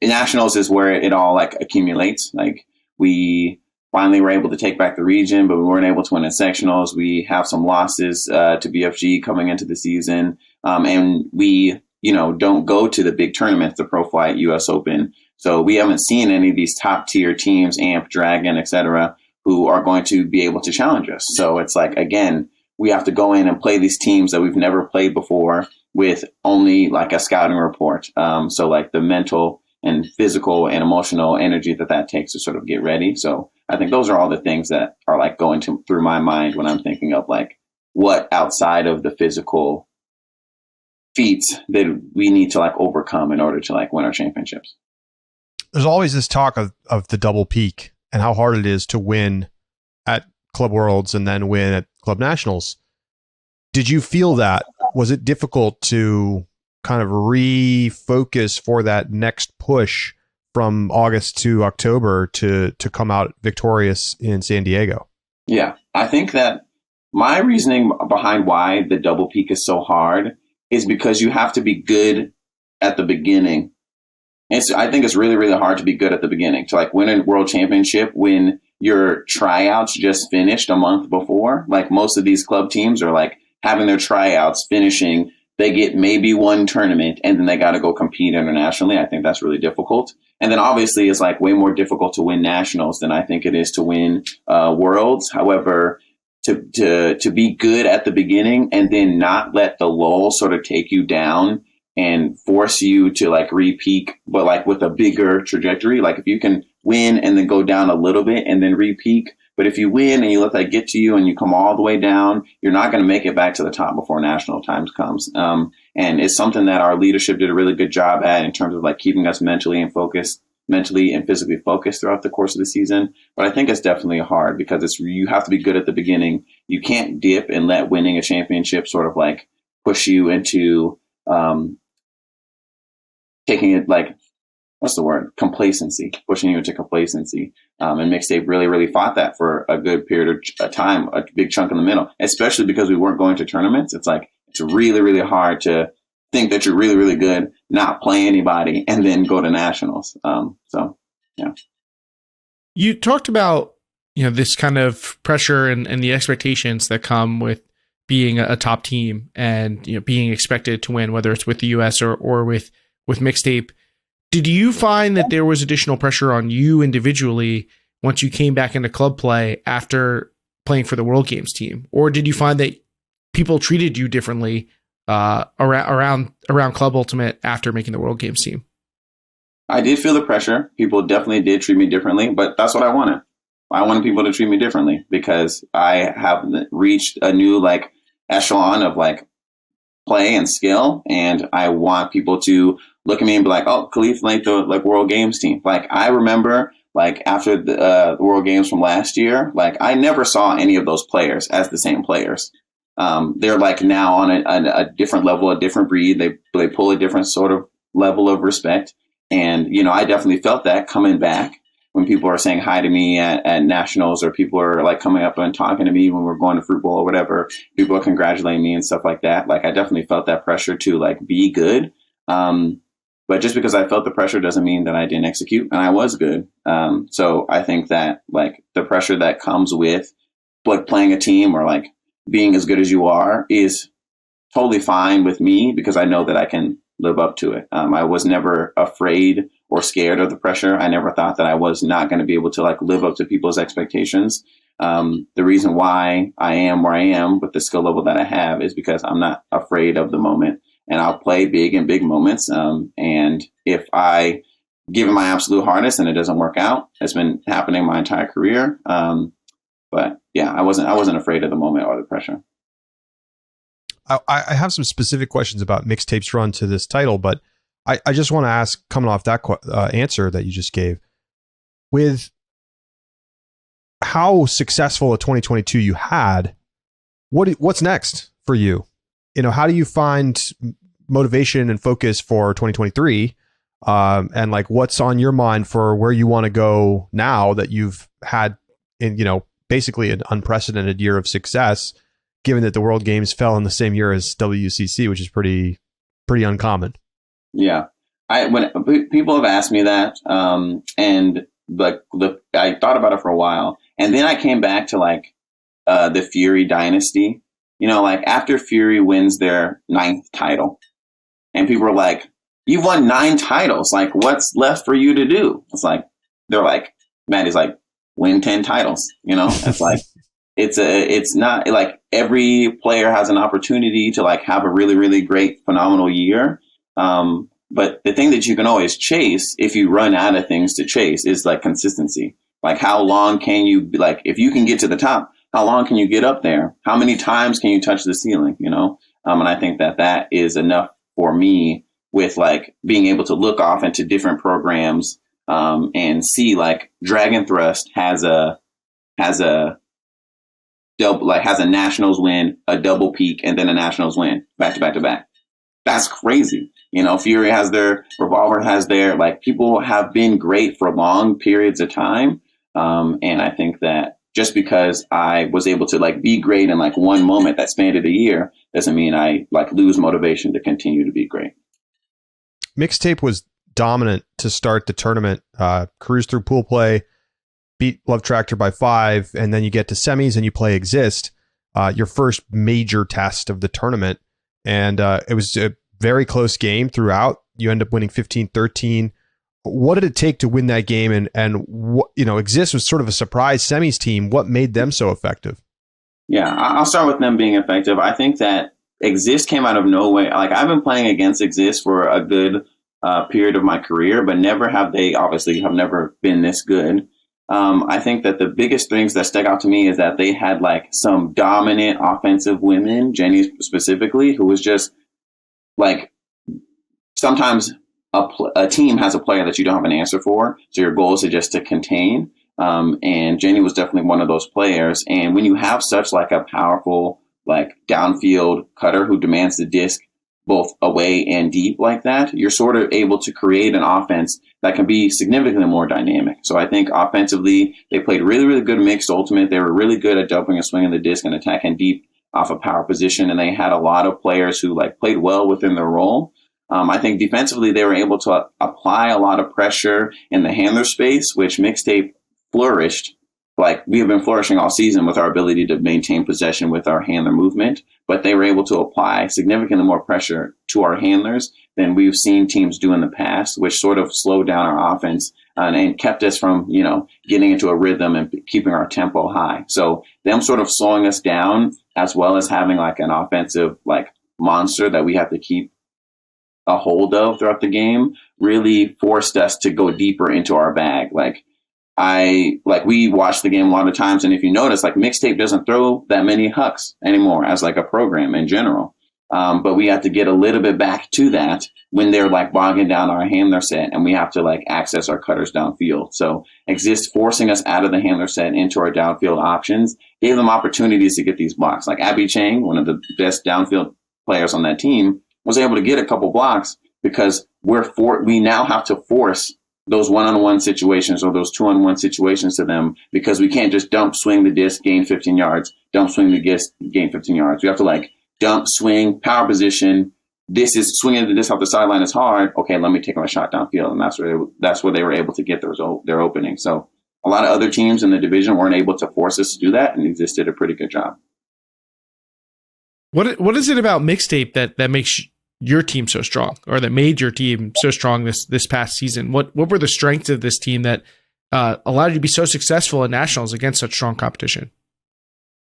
nationals is where it all like accumulates. Like we finally were able to take back the region, but we weren't able to win in sectionals. We have some losses to BFG coming into the season. And we, don't go to the big tournaments, the Pro Flight, US Open. So we haven't seen any of these top tier teams, AMP, Dragon, etc., who are going to be able to challenge us. So it's like, again, we have to go in and play these teams that we've never played before with only like a scouting report. So like the mental and physical and emotional energy that takes to sort of get ready. So I think those are all the things that are like going through my mind when I'm thinking of like what outside of the physical feats that we need to like overcome in order to like win our championships. There's always this talk of the double peak and how hard it is to win at Club Worlds and then win at Club Nationals. Did you feel that? Was it difficult to kind of refocus for that next push from August to October to come out victorious in San Diego? Yeah, I think that my reasoning behind why the double peak is so hard is because you have to be good at the beginning. I think it's really, really hard to be good at the beginning, to like win a world championship when your tryouts just finished a month before. Like most of these club teams are like having their tryouts finishing. They get maybe one tournament and then they got to go compete internationally. I think that's really difficult. And then obviously it's like way more difficult to win nationals than I think it is to win worlds. However, to be good at the beginning and then not let the lull sort of take you down and force you to like re-peak, but like with a bigger trajectory. Like if you can win and then go down a little bit and then re-peak, but if you win and you let that get to you and you come all the way down, you're not going to make it back to the top before national times comes. And it's something that our leadership did a really good job at in terms of like keeping us mentally and physically focused throughout the course of the season. But I think it's definitely hard because you have to be good at the beginning. You can't dip and let winning a championship sort of like push you into, taking it like, what's the word? Complacency, pushing you into complacency. And Mixtape really, really fought that for a good period of time, a big chunk in the middle, especially because we weren't going to tournaments. It's like, it's really, really hard to think that you're really, really good, not play anybody, and then go to nationals. So, yeah. You talked about, this kind of pressure and the expectations that come with being a top team and, being expected to win, whether it's with the US or with Mixtape. Did you find that there was additional pressure on you individually once you came back into club play after playing for the World Games team? Or did you find that people treated you differently around Club Ultimate after making the World Games team? I did feel the pressure. People definitely did treat me differently, but that's what I wanted. I wanted people to treat me differently because I have reached a new like echelon of like play and skill, and I want people to look at me and be like, "Oh, Khalif made the like World Games team." Like I remember, like after the World Games from last year, like I never saw any of those players as the same players. They're like now on a different level, a different breed. They pull a different sort of level of respect, and I definitely felt that coming back when people are saying hi to me at nationals, or people are like coming up and talking to me when we're going to Fruit Bowl or whatever. People are congratulating me and stuff like that. Like I definitely felt that pressure to like be good. But just because I felt the pressure doesn't mean that I didn't execute, and I was good. So I think that like the pressure that comes with like playing a team or like being as good as you are is totally fine with me because I know that I can live up to it. I was never afraid or scared of the pressure. I never thought that I was not going to be able to like live up to people's expectations. The reason why I am where I am with the skill level that I have is because I'm not afraid of the moment, and I'll play big in big moments. And if I give it my absolute hardest and it doesn't work out, it's been happening my entire career. But yeah, I wasn't afraid of the moment or the pressure. I have some specific questions about Mixtape's run to this title, but I just want to ask, coming off that answer that you just gave, with how successful a 2022 you had, what's next for you? How do you find motivation and focus for 2023? And like, what's on your mind for where you want to go now that you've had, basically an unprecedented year of success, given that the World Games fell in the same year as WCC, which is pretty uncommon. Yeah. When people have asked me that, and like, look, I thought about it for a while, and then I came back to like, the Fury dynasty, like after Fury wins their 9th title, and people are like, you've won 9 titles. Like, what's left for you to do? It's like, they're like, Maddie's like, win 10 titles. It's like, it's not like every player has an opportunity to like have a really, really great, phenomenal year. But the thing that you can always chase if you run out of things to chase is like consistency. Like, how long can you, like, if you can get to the top, how long can you get up there? How many times can you touch the ceiling? And I think that is enough for me with like being able to look off into different programs, and see like Dragon Thrust has a double, like has a nationals win, a double peak, and then a nationals win back to back to back. That's crazy. Fury has their, Revolver has their, like, people have been great for long periods of time. And I think that just because I was able to like be great in like one moment that spanned a year doesn't mean I like lose motivation to continue to be great. Mixtape was dominant to start the tournament, cruise through pool play, beat Love Tractor by 5, and then you get to semis and you play Exist, your first major test of the tournament. And it was a very close game throughout. You end up winning 15-13. What did it take to win that game? And what, Exist was sort of a surprise semis team. What made them so effective? Yeah, I'll start with them being effective. I think that Exist came out of nowhere. Like, I've been playing against Exist for a good period of my career, but never have they obviously have never been this good. I think that the biggest things that stuck out to me is that they had like some dominant offensive women, Jenny specifically, who was just like, sometimes a team has a player that you don't have an answer for. So your goal is to contain. And Jenny was definitely one of those players. And when you have such like a powerful, like downfield cutter who demands the disc both away and deep like that, you're sort of able to create an offense that can be significantly more dynamic. So I think offensively, they played really, really good mixed ultimate. They were really good at jumping and swinging the disc and attacking deep off a power position. And they had a lot of players who like played well within their role. I think defensively, they were able to apply a lot of pressure in the handler space, which Mixtape flourished. Like, we have been flourishing all season with our ability to maintain possession with our handler movement, but they were able to apply significantly more pressure to our handlers than we've seen teams do in the past, which sort of slowed down our offense and kept us from, getting into a rhythm and keeping our tempo high. So them sort of slowing us down, as well as having like an offensive like monster that we have to keep a hold of throughout the game, really forced us to go deeper into our bag. We watched the game a lot of times, and if you notice, like, Mixtape doesn't throw that many hucks anymore as like a program in general. But we have to get a little bit back to that when they're like bogging down our handler set, and we have to like access our cutters downfield. So Exist forcing us out of the handler set into our downfield options gave them opportunities to get these blocks. Like Abby Chang, one of the best downfield players on that team, was able to get a couple blocks because we now have to force those one-on-one situations or those two-on-one situations to them, because we can't just dump, swing the disc, gain 15 yards, dump, swing the disc, gain 15 yards. We have to like dump, swing, power position. This is swinging the disc off the sideline is hard. Okay, let me take my shot downfield. And that's where they were able to get their opening. So a lot of other teams in the division weren't able to force us to do that, and Exist did a pretty good job. What is it about Mixtape that makes your team so strong, or that made your team so strong this past season? What were the strengths of this team that allowed you to be so successful in nationals against such strong competition?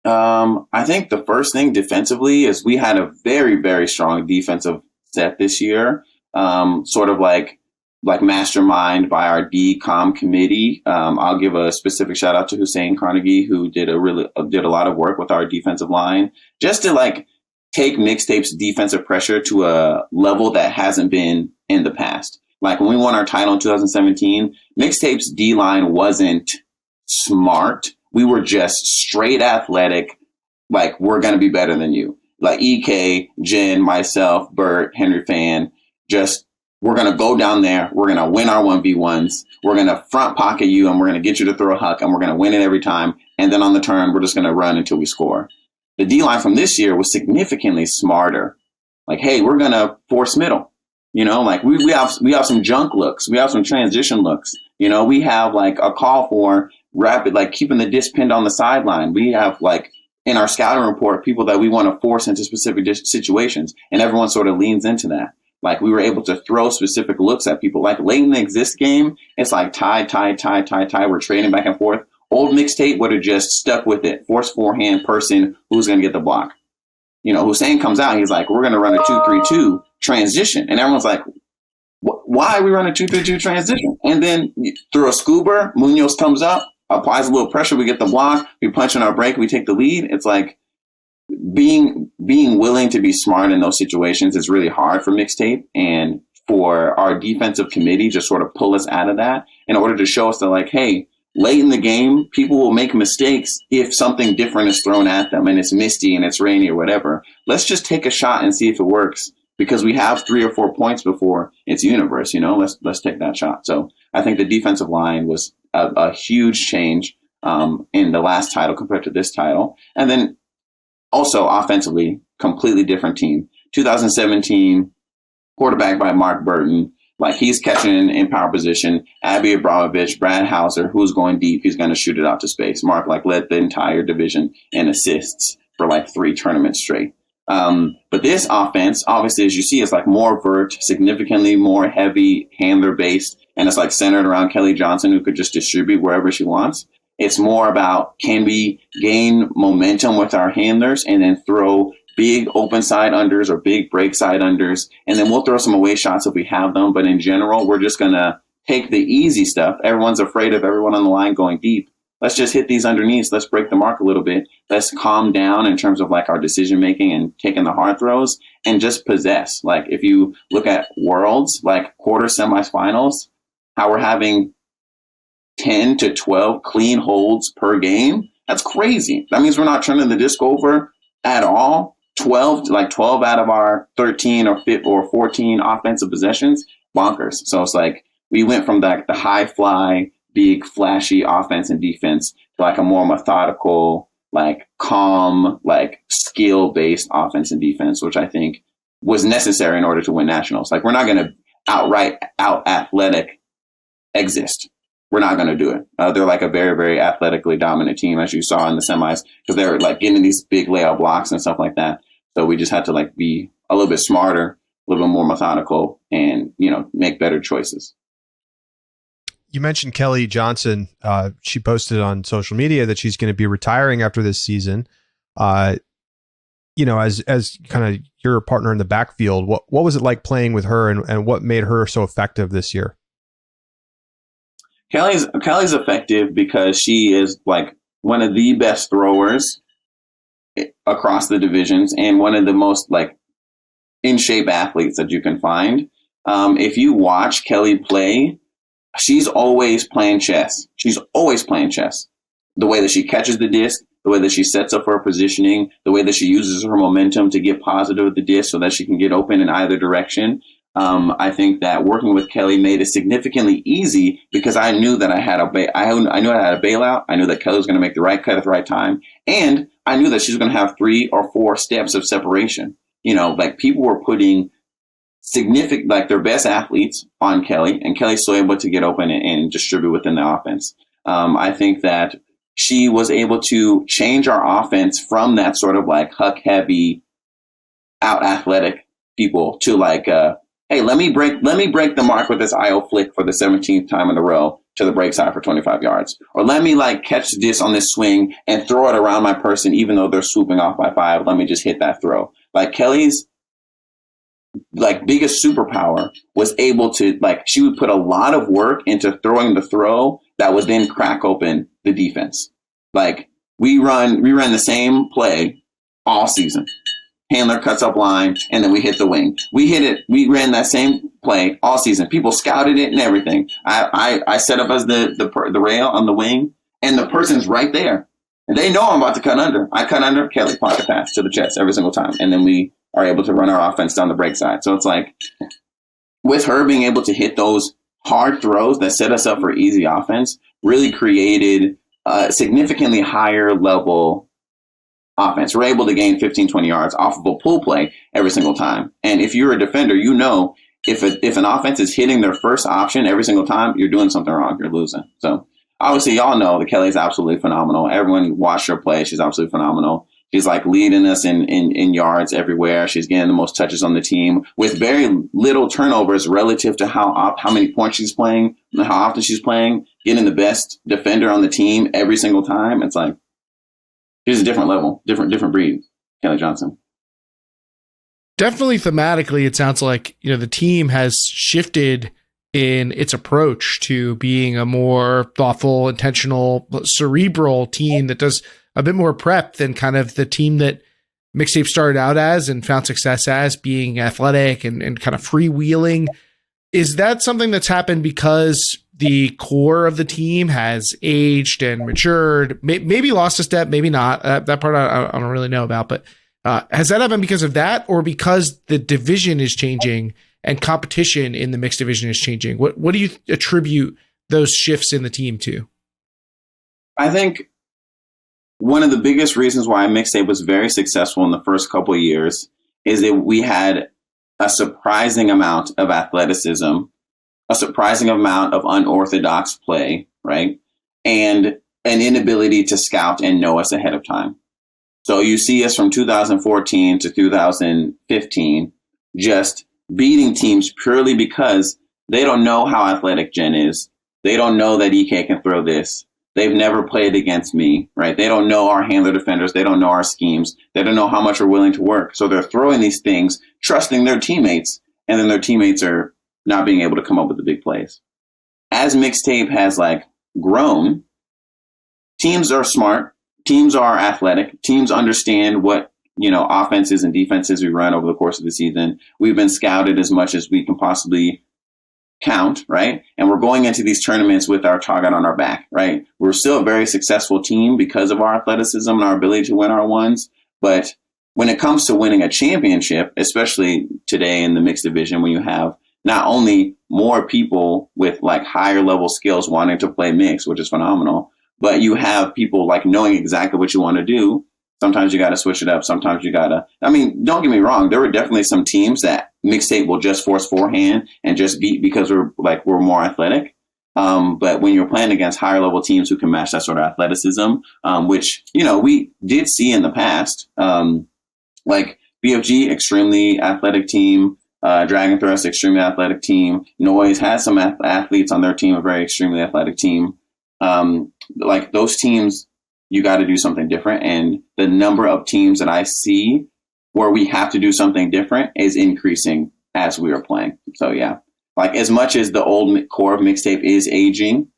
I think the first thing defensively is we had a very, very strong defensive set this year. Sort of like like mastermind by our DCOM committee. I'll give a specific shout out to Hussein Carnegie, who did a lot of work with our defensive line, just to like take Mixtape's defensive pressure to a level that hasn't been in the past. Like when we won our title in 2017, Mixtape's D line wasn't smart. We were just straight athletic. Like, we're going to be better than you. Like EK, Jen, myself, Bert, Henry Fan, we're going to go down there. We're going to win our 1v1s. We're going to front pocket you, and we're going to get you to throw a huck, and we're going to win it every time. And then on the turn, we're just going to run until we score. The D-line from this year was significantly smarter. Like, hey, we're going to force middle. You know, like we have some junk looks. We have some transition looks. You know, we have like a call for rapid, like keeping the disc pinned on the sideline. We have like in our scouting report, people that we want to force into specific situations, and everyone sort of leans into that. Like we were able to throw specific looks at people. Like late in the exist game, it's like tie. We're trading back and forth. Old Mixtape would have just stuck with it. Force forehand person who's going to get the block. You know, Hussein comes out. He's like, we're going to run a 2-3-2 transition. And everyone's like, why are we running a 2-3-2 transition? And then through a scuba, Munoz comes up, applies a little pressure. We get the block. We punch in our break. We take the lead. It's like being willing to be smart in those situations is really hard for Mixtape. And for our defensive committee just sort of pull us out of that in order to show us that, like, hey, late in the game, people will make mistakes if something different is thrown at them and it's misty and it's rainy or whatever. Let's just take a shot and see if it works, because we have 3 or 4 points before it's universe. You know, let's take that shot. So I think the defensive line was a huge change in the last title compared to this title. And then also offensively, completely different team. 2017, quarterback by Mark Burton. Like, he's catching in power position. Abby Abramovich, Brad Hauser, who's going deep, he's going to shoot it out to space. Mark, like, led the entire division in assists for, like, 3 tournaments straight. But this offense, obviously, as you see, is, like, more vert, significantly more heavy handler-based, and it's, like, centered around Kelly Johnson, who could just distribute wherever she wants. It's more about, can we gain momentum with our handlers and then throw big open side unders or big break side unders, and then we'll throw some away shots if we have them. But in general, we're just going to take the easy stuff. Everyone's afraid of everyone on the line going deep. Let's just hit these underneath. Let's break the mark a little bit. Let's calm down in terms of like our decision making and taking the hard throws and just possess. Like if you look at Worlds, like quarter semifinals, how we're having 10 to 12 clean holds per game. That's crazy. That means we're not turning the disc over at all. 12 out of our 13 or 14 offensive possessions, bonkers. So it's like we went from the high fly, big flashy offense and defense to like a more methodical, like calm, like skill based offense and defense, which I think was necessary in order to win nationals. Like, we're not going to outright out athletic exist. We're not going to do it. They're like a very, very athletically dominant team, as you saw in the semis, because they're like getting these big layout blocks and stuff like that. So we just had to like be a little bit smarter, a little bit more methodical, and, you know, make better choices. You mentioned Kelly Johnson. She posted on social media that she's going to be retiring after this season. You know, as kind of your partner in the backfield, what was it like playing with her, and what made her so effective this year? Kelly's effective because she is like one of the best throwers across the divisions and one of the most like in shape athletes that you can find. If you watch Kelly play, she's always playing chess. She's always playing chess. The way that she catches the disc, the way that she sets up her positioning, the way that she uses her momentum to get positive with the disc so that she can get open in either direction. I think that working with Kelly made it significantly easy because I knew that I had a bailout. I knew that Kelly was going to make the right cut at the right time. And I knew that she was going to have 3 or 4 steps of separation. You know, like people were putting significant, like their best athletes on Kelly, and Kelly's still able to get open and distribute within the offense. I think that she was able to change our offense from that sort of like huck heavy, out athletic people to like, hey, let me break the mark with this IO flick for the 17th time in a row to the break side for 25 yards. Or let me like catch this on this swing and throw it around my person even though they're swooping off by 5. Let me just hit that throw. Like Kelly's like biggest superpower was able to, like, she would put a lot of work into throwing the throw that would then crack open the defense. Like we ran the same play all season. Handler cuts up line, and then we hit the wing. We ran that same play all season. People scouted it and everything. I set up as the rail on the wing, and the person's right there. And they know I'm about to cut under. I cut under, Kelly pocket pass to the chest every single time. And then we are able to run our offense down the break side. So it's like, with her being able to hit those hard throws that set us up for easy offense, really created a significantly higher level offense. We're able to gain 15, 20 yards off of a pull play every single time. And if you're a defender, you know, if an offense is hitting their first option every single time, you're doing something wrong. You're losing. So obviously, y'all know that Kelly's absolutely phenomenal. Everyone watched her play. She's absolutely phenomenal. She's like leading us in yards everywhere. She's getting the most touches on the team with very little turnovers relative to how many points she's playing and how often she's playing, getting the best defender on the team every single time. It's like, she's a different level, different breed, Kelly Johnson. Definitely thematically, it sounds like, you know, the team has shifted in its approach to being a more thoughtful, intentional, cerebral team that does a bit more prep than kind of the team that Mixtape started out as and found success as, being athletic and kind of freewheeling. Is that something that's happened because the core of the team has aged and matured, maybe lost a step, maybe not? That part I don't really know about, but has that happened because of that, or because the division is changing and competition in the mixed division is changing? What do you attribute those shifts in the team to? I think one of the biggest reasons why Mixtape was very successful in the first couple of years is that we had a surprising amount of athleticism, a surprising amount of unorthodox play, right? And an inability to scout and know us ahead of time. So you see us from 2014 to 2015 just beating teams purely because they don't know how athletic Jen is. They don't know that EK can throw this. They've never played against me, right? They don't know our handler defenders. They don't know our schemes. They don't know how much we're willing to work. So they're throwing these things, trusting their teammates, and then their teammates are not being able to come up with the big plays. As Mixtape has like grown, teams are smart. Teams are athletic. Teams understand what, you know, offenses and defenses we run over the course of the season. We've been scouted as much as we can possibly count, right? And we're going into these tournaments with our target on our back, right? We're still a very successful team because of our athleticism and our ability to win our ones. But when it comes to winning a championship, especially today in the mixed division, when you have not only more people with like higher level skills wanting to play mixed, which is phenomenal, but you have people like knowing exactly what you want to do. Sometimes you got to switch it up. Sometimes you got to, I mean, don't get me wrong. There were definitely some teams that Mixtape will just force forehand and just beat because we're more athletic. But when you're playing against higher level teams who can match that sort of athleticism, which, you know, we did see in the past, like BFG, extremely athletic team, Dragon Thrust, extremely athletic team. Noise has some athletes on their team, a very extremely athletic team. Like those teams, you got to do something different. And the number of teams that I see where we have to do something different is increasing as we are playing. So yeah, like as much as the old core of Mixtape is aging,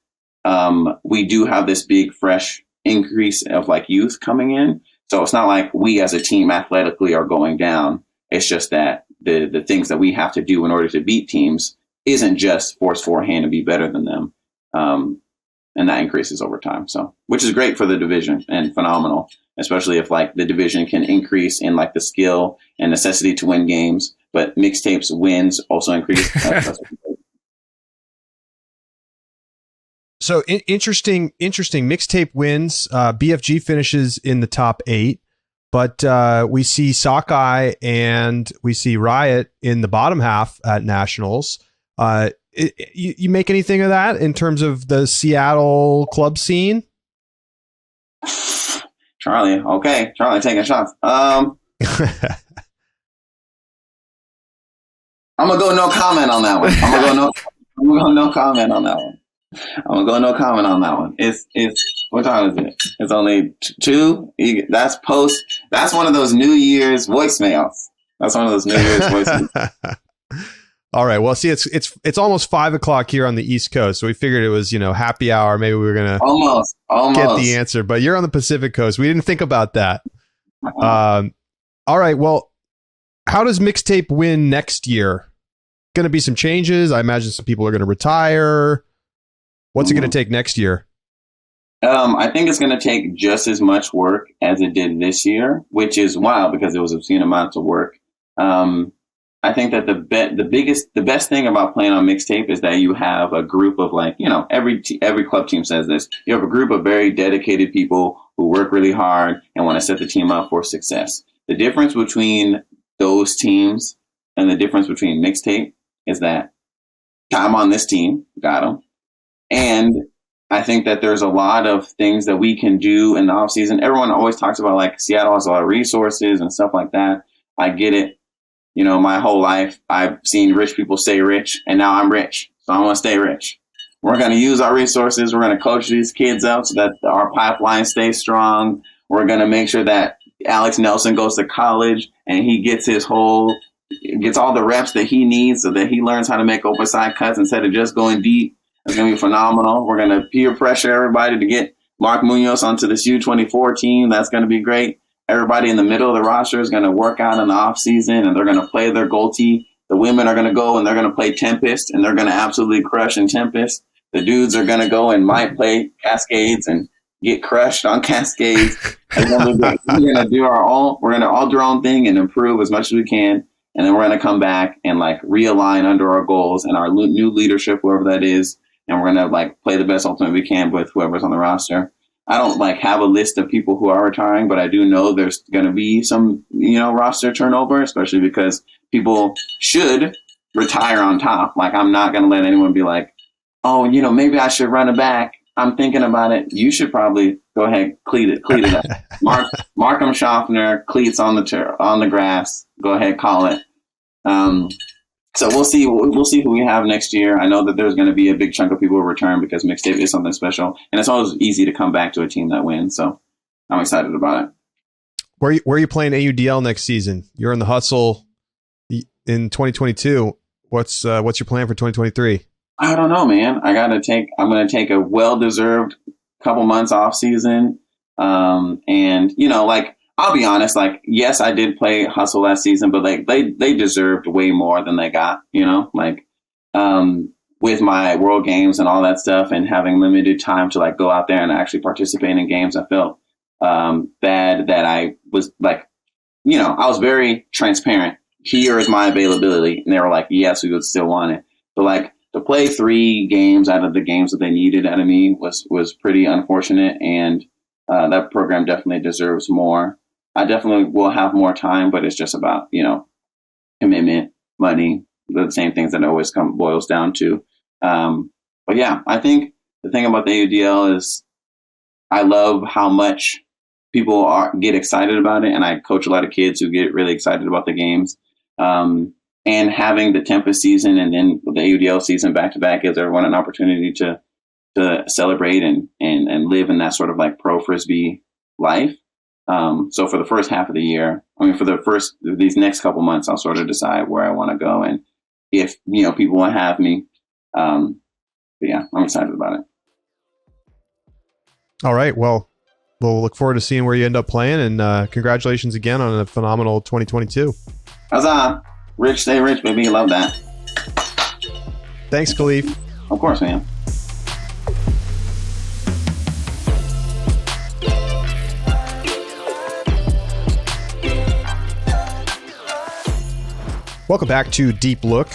we do have this big, fresh increase of like youth coming in. So it's not like we as a team athletically are going down. It's just that the things that we have to do in order to beat teams isn't just force forehand and be better than them. And that increases over time. So, which is great for the division and phenomenal, especially if like the division can increase in like the skill and necessity to win games, but Mixtape's wins also increase. So interesting. Mixtape wins. BFG finishes in the top 8, but we see Sockeye and we see Riot in the bottom half at Nationals. You make anything of that in terms of the Seattle club scene? Charlie, okay. Charlie taking shots. I'm gonna go no comment on that one. I'm gonna go no comment on that one. It's what time is it? It's only 2. That's one of those New Year's voicemails. That's one of those New Year's voices. All right. Well, see, it's almost 5:00 here on the East Coast, so we figured it was happy hour. Maybe we were gonna almost get the answer, but you're on the Pacific Coast. We didn't think about that. All right. Well, how does Mixtape win next year? Going to be some changes. I imagine some people are going to retire. What's it going to take next year? I think it's going to take just as much work as it did this year, which is wild because it was obscene amounts of work. I think that the best thing about playing on Mixtape is that you have a group of every club team says this. You have a group of very dedicated people who work really hard and want to set the team up for success. The difference between those teams and the difference between Mixtape is that I'm on this team, got them, and I think that there's a lot of things that we can do in the off season. Everyone always talks about like Seattle has a lot of resources and stuff like that. I get it. My whole life I've seen rich people stay rich, and now I'm rich, so I want to stay rich. We're going to use our resources. We're going to coach these kids up so that our pipeline stays strong. We're going to make sure that Alex Nelson goes to college and he gets all the reps that he needs so that he learns how to make open side cuts instead of just going deep. It's going to be phenomenal. We're going to peer pressure everybody to get Mark Munoz onto this U24 team. That's going to be great. Everybody in the middle of the roster is going to work out in the off season and they're going to play their goal tee. The women are going to go and they're going to play Tempest and they're going to absolutely crush in Tempest. The dudes are going to go and might play Cascades and get crushed on Cascades. We're going to do our own. We're going to all do our own thing and improve as much as we can. And then we're going to come back and like realign under our goals and our new leadership, whoever that is. And we're going to like play the best ultimate we can with whoever's on the roster. I don't like have a list of people who are retiring, but I do know there's going to be some, roster turnover, especially because people should retire on top. Like I'm not going to let anyone be like, oh, maybe I should run it back. I'm thinking about it. You should probably go ahead, cleat it up. Markham Schaffner, cleats on the grass. Go ahead, call it. So we'll see. We'll see who we have next year. I know that there's going to be a big chunk of people who return because Mixtape is something special, and it's always easy to come back to a team that wins. So I'm excited about it. Where are you playing AUDL next season? You're in the hustle in 2022. What's your plan for 2023? I don't know, man. I'm going to take a well-deserved couple months off season. And I'll be honest, like, yes, I did play hustle last season, but like they deserved way more than they got, with my world games and all that stuff and having limited time to like go out there and actually participate in games. I felt, bad that I was like, I was very transparent. Here is my availability. And they were like, yes, we would still want it. But like to play 3 games out of the games that they needed out of me was pretty unfortunate. And, that program definitely deserves more. I definitely will have more time, but it's just about, commitment, money, the same things that always boils down to. But yeah, I think the thing about the AUDL is I love how much people get excited about it. And I coach a lot of kids who get really excited about the games. And having the Tempest season and then the AUDL season back to back gives everyone an opportunity to celebrate and live in that sort of like pro Frisbee life. So for the first half of the year, for these next couple months, I'll sort of decide where I want to go and if, people want to have me. But yeah, I'm excited about it. All right. Well, we'll look forward to seeing where you end up playing and congratulations again on a phenomenal 2022. Huzzah. Rich, stay rich, baby. Love that. Thanks, Khalif. Of course, man. Welcome back to Deep Look.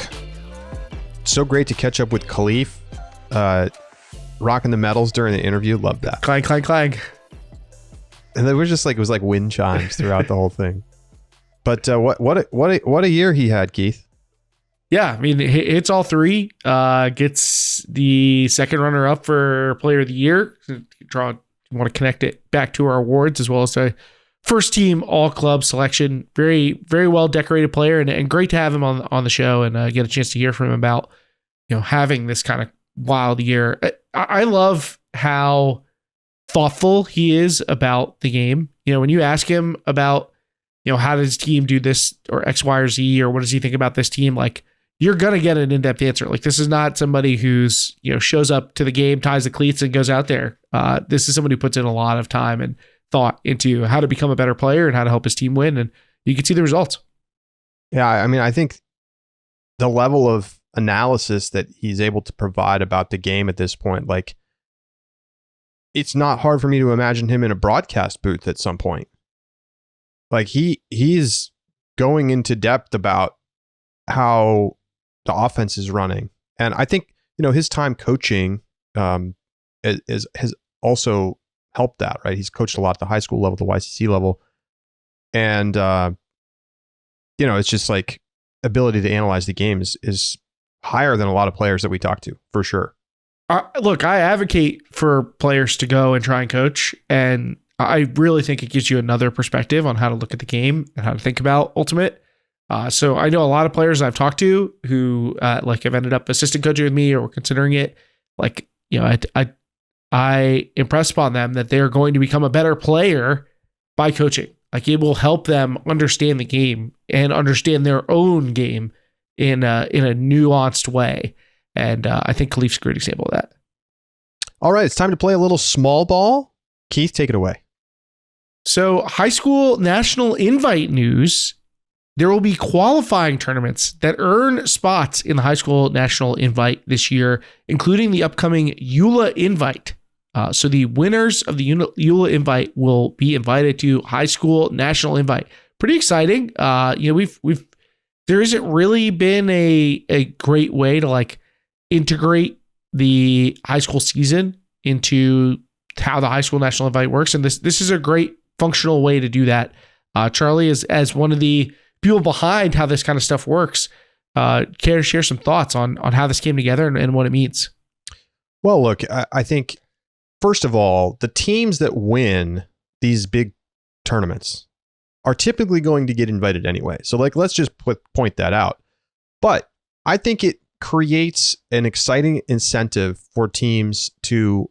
So great to catch up with Khalif. Rocking the medals during the interview. Love that. Clang, clang, clang. And it was just like, it was like wind chimes throughout the whole thing. But what a year he had, Keith. Yeah, I mean, hits all 3. Gets the second runner up for Player of the Year. Want to connect it back to our awards as well as a first team all club selection. Very, very well decorated player and great to have him on the show and get a chance to hear from him about having this kind of wild year. I love how thoughtful he is about the game. When you ask him about how does his team do this or X, Y, or Z, or what does he think about this team? Like, you're going to get an in-depth answer. Like, this is not somebody who's, shows up to the game, ties the cleats, and goes out there. This is somebody who puts in a lot of time and thought into how to become a better player and how to help his team win. And you can see the results. Yeah, I mean, I think the level of analysis that he's able to provide about the game at this point, like, it's not hard for me to imagine him in a broadcast booth at some point. Like, he's going into depth about how the offense is running. And I think, his time coaching has also helped that, right? He's coached a lot at the high school level, the YCC level. And, it's just like ability to analyze the game is higher than a lot of players that we talk to, for sure. Look, I advocate for players to go and try and coach. And I really think it gives you another perspective on how to look at the game and how to think about Ultimate. So I know a lot of players I've talked to who have ended up assistant coaching with me or were considering it. Like, I impress upon them that they're going to become a better player by coaching. Like, it will help them understand the game and understand their own game in a nuanced way. And I think Khalif's a great example of that. All right, it's time to play a little small ball. Keith, take it away. So, high school national invite news. There will be qualifying tournaments that earn spots in the high school national invite this year, including the upcoming EULA invite. So the winners of the EULA invite will be invited to high school national invite. Pretty exciting. There hasn't really been a great way to integrate the high school season into how the high school national invite works, and this is a great functional way to do that. Charlie, as one of the people behind how this kind of stuff works, care to share some thoughts on how this came together and what it means? Well, look, I think, first of all, the teams that win these big tournaments are typically going to get invited anyway. So, let's just point that out. But I think it creates an exciting incentive for teams to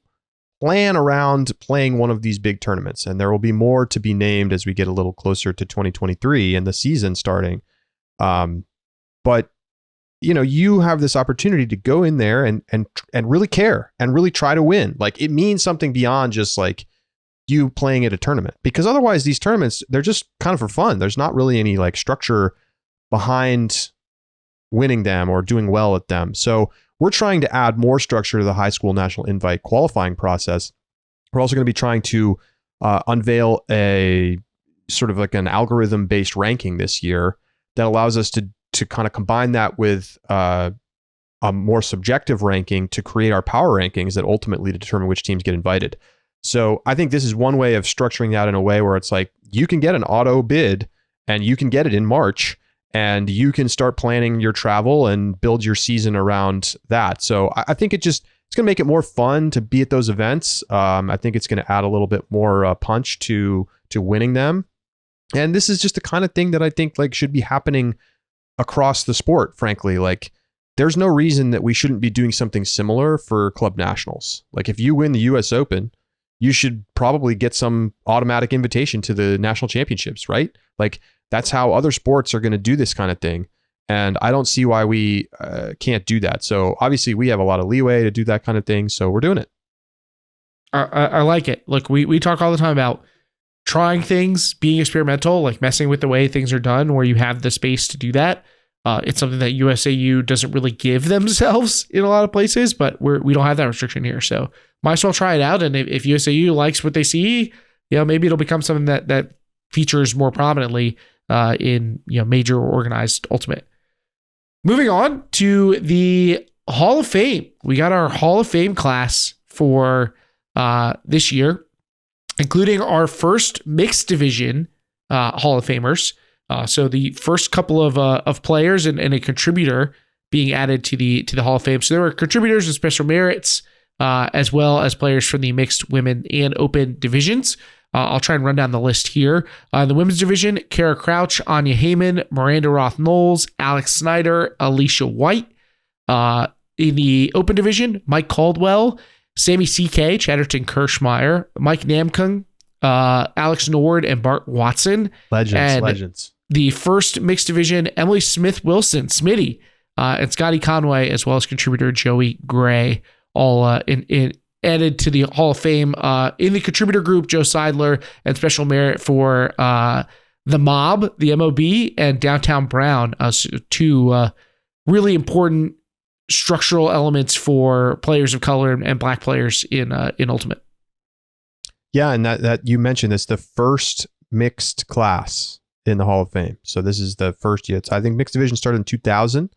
plan around playing one of these big tournaments. And there will be more to be named as we get a little closer to 2023 and the season starting. But you have this opportunity to go in there and really care and really try to win. Like, it means something beyond just you playing at a tournament, because otherwise these tournaments, they're just kind of for fun. There's not really any structure behind winning them or doing well at them. So we're trying to add more structure to the high school national invite qualifying process. We're also going to be trying to unveil a sort of an algorithm based ranking this year that allows us to kind of combine that with a more subjective ranking to create our power rankings that ultimately determine which teams get invited. So I think this is one way of structuring that in a way where it's you can get an auto bid and you can get it in March, and you can start planning your travel and build your season around that. So I think it's going to make it more fun to be at those events. I think it's going to add a little bit more punch to winning them. And this is just the kind of thing that I think should be happening across the sport, frankly. There's no reason that we shouldn't be doing something similar for club nationals. If you win the US Open, you should probably get some automatic invitation to the national championships, right? That's how other sports are going to do this kind of thing. And I don't see why we can't do that. So obviously we have a lot of leeway to do that kind of thing. So we're doing it. I like it. Look, we talk all the time about trying things, being experimental, messing with the way things are done, where you have the space to do that. It's something that USAU doesn't really give themselves in a lot of places, but we don't have that restriction here. So might as well try it out. And if USAU likes what they see, maybe it'll become something that features more prominently in major organized Ultimate. Moving on to the Hall of Fame. We got our Hall of Fame class for this year, including our first mixed division Hall of Famers. So the first couple of players and a contributor being added to the Hall of Fame. So there were contributors and special merits, as well as players from the mixed women and open divisions. I'll try and run down the list here. In the women's division, Kara Crouch, Anya Heyman, Miranda Roth-Knowles, Alex Snyder, Alicia White. In the open division, Mike Caldwell, Sammy C.K., Chatterton Kirschmeyer, Mike Namkung, Alex Nord and Bart Watson. Legends. The first mixed division, Emily Smith Wilson, Smitty, and Scotty Conway, as well as contributor Joey Gray, all added to the Hall of Fame. In the contributor group, Joe Seidler, and special merit for the Mob, the MOB, and Downtown Brown, two really important structural elements for players of color and black players in Ultimate. Yeah, and that you mentioned, it's the first mixed class in the Hall of Fame. So this is the first year. I think mixed division started in 2000.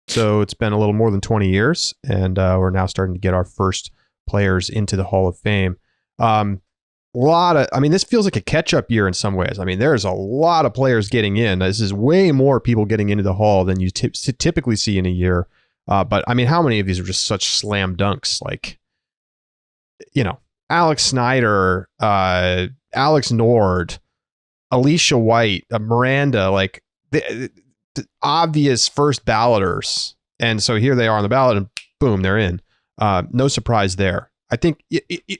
So it's been a little more than 20 years. And we're now starting to get our first players into the Hall of Fame. This feels like a catch-up year in some ways. I mean, there's a lot of players getting in. This is way more people getting into the Hall than you typically see in a year. But I mean, how many of these are just such slam dunks? Like, Alex Snyder, Alex Nord, Alicia White, Miranda, like the obvious first balloters. And so here they are on the ballot and boom, they're in. No surprise there. I think,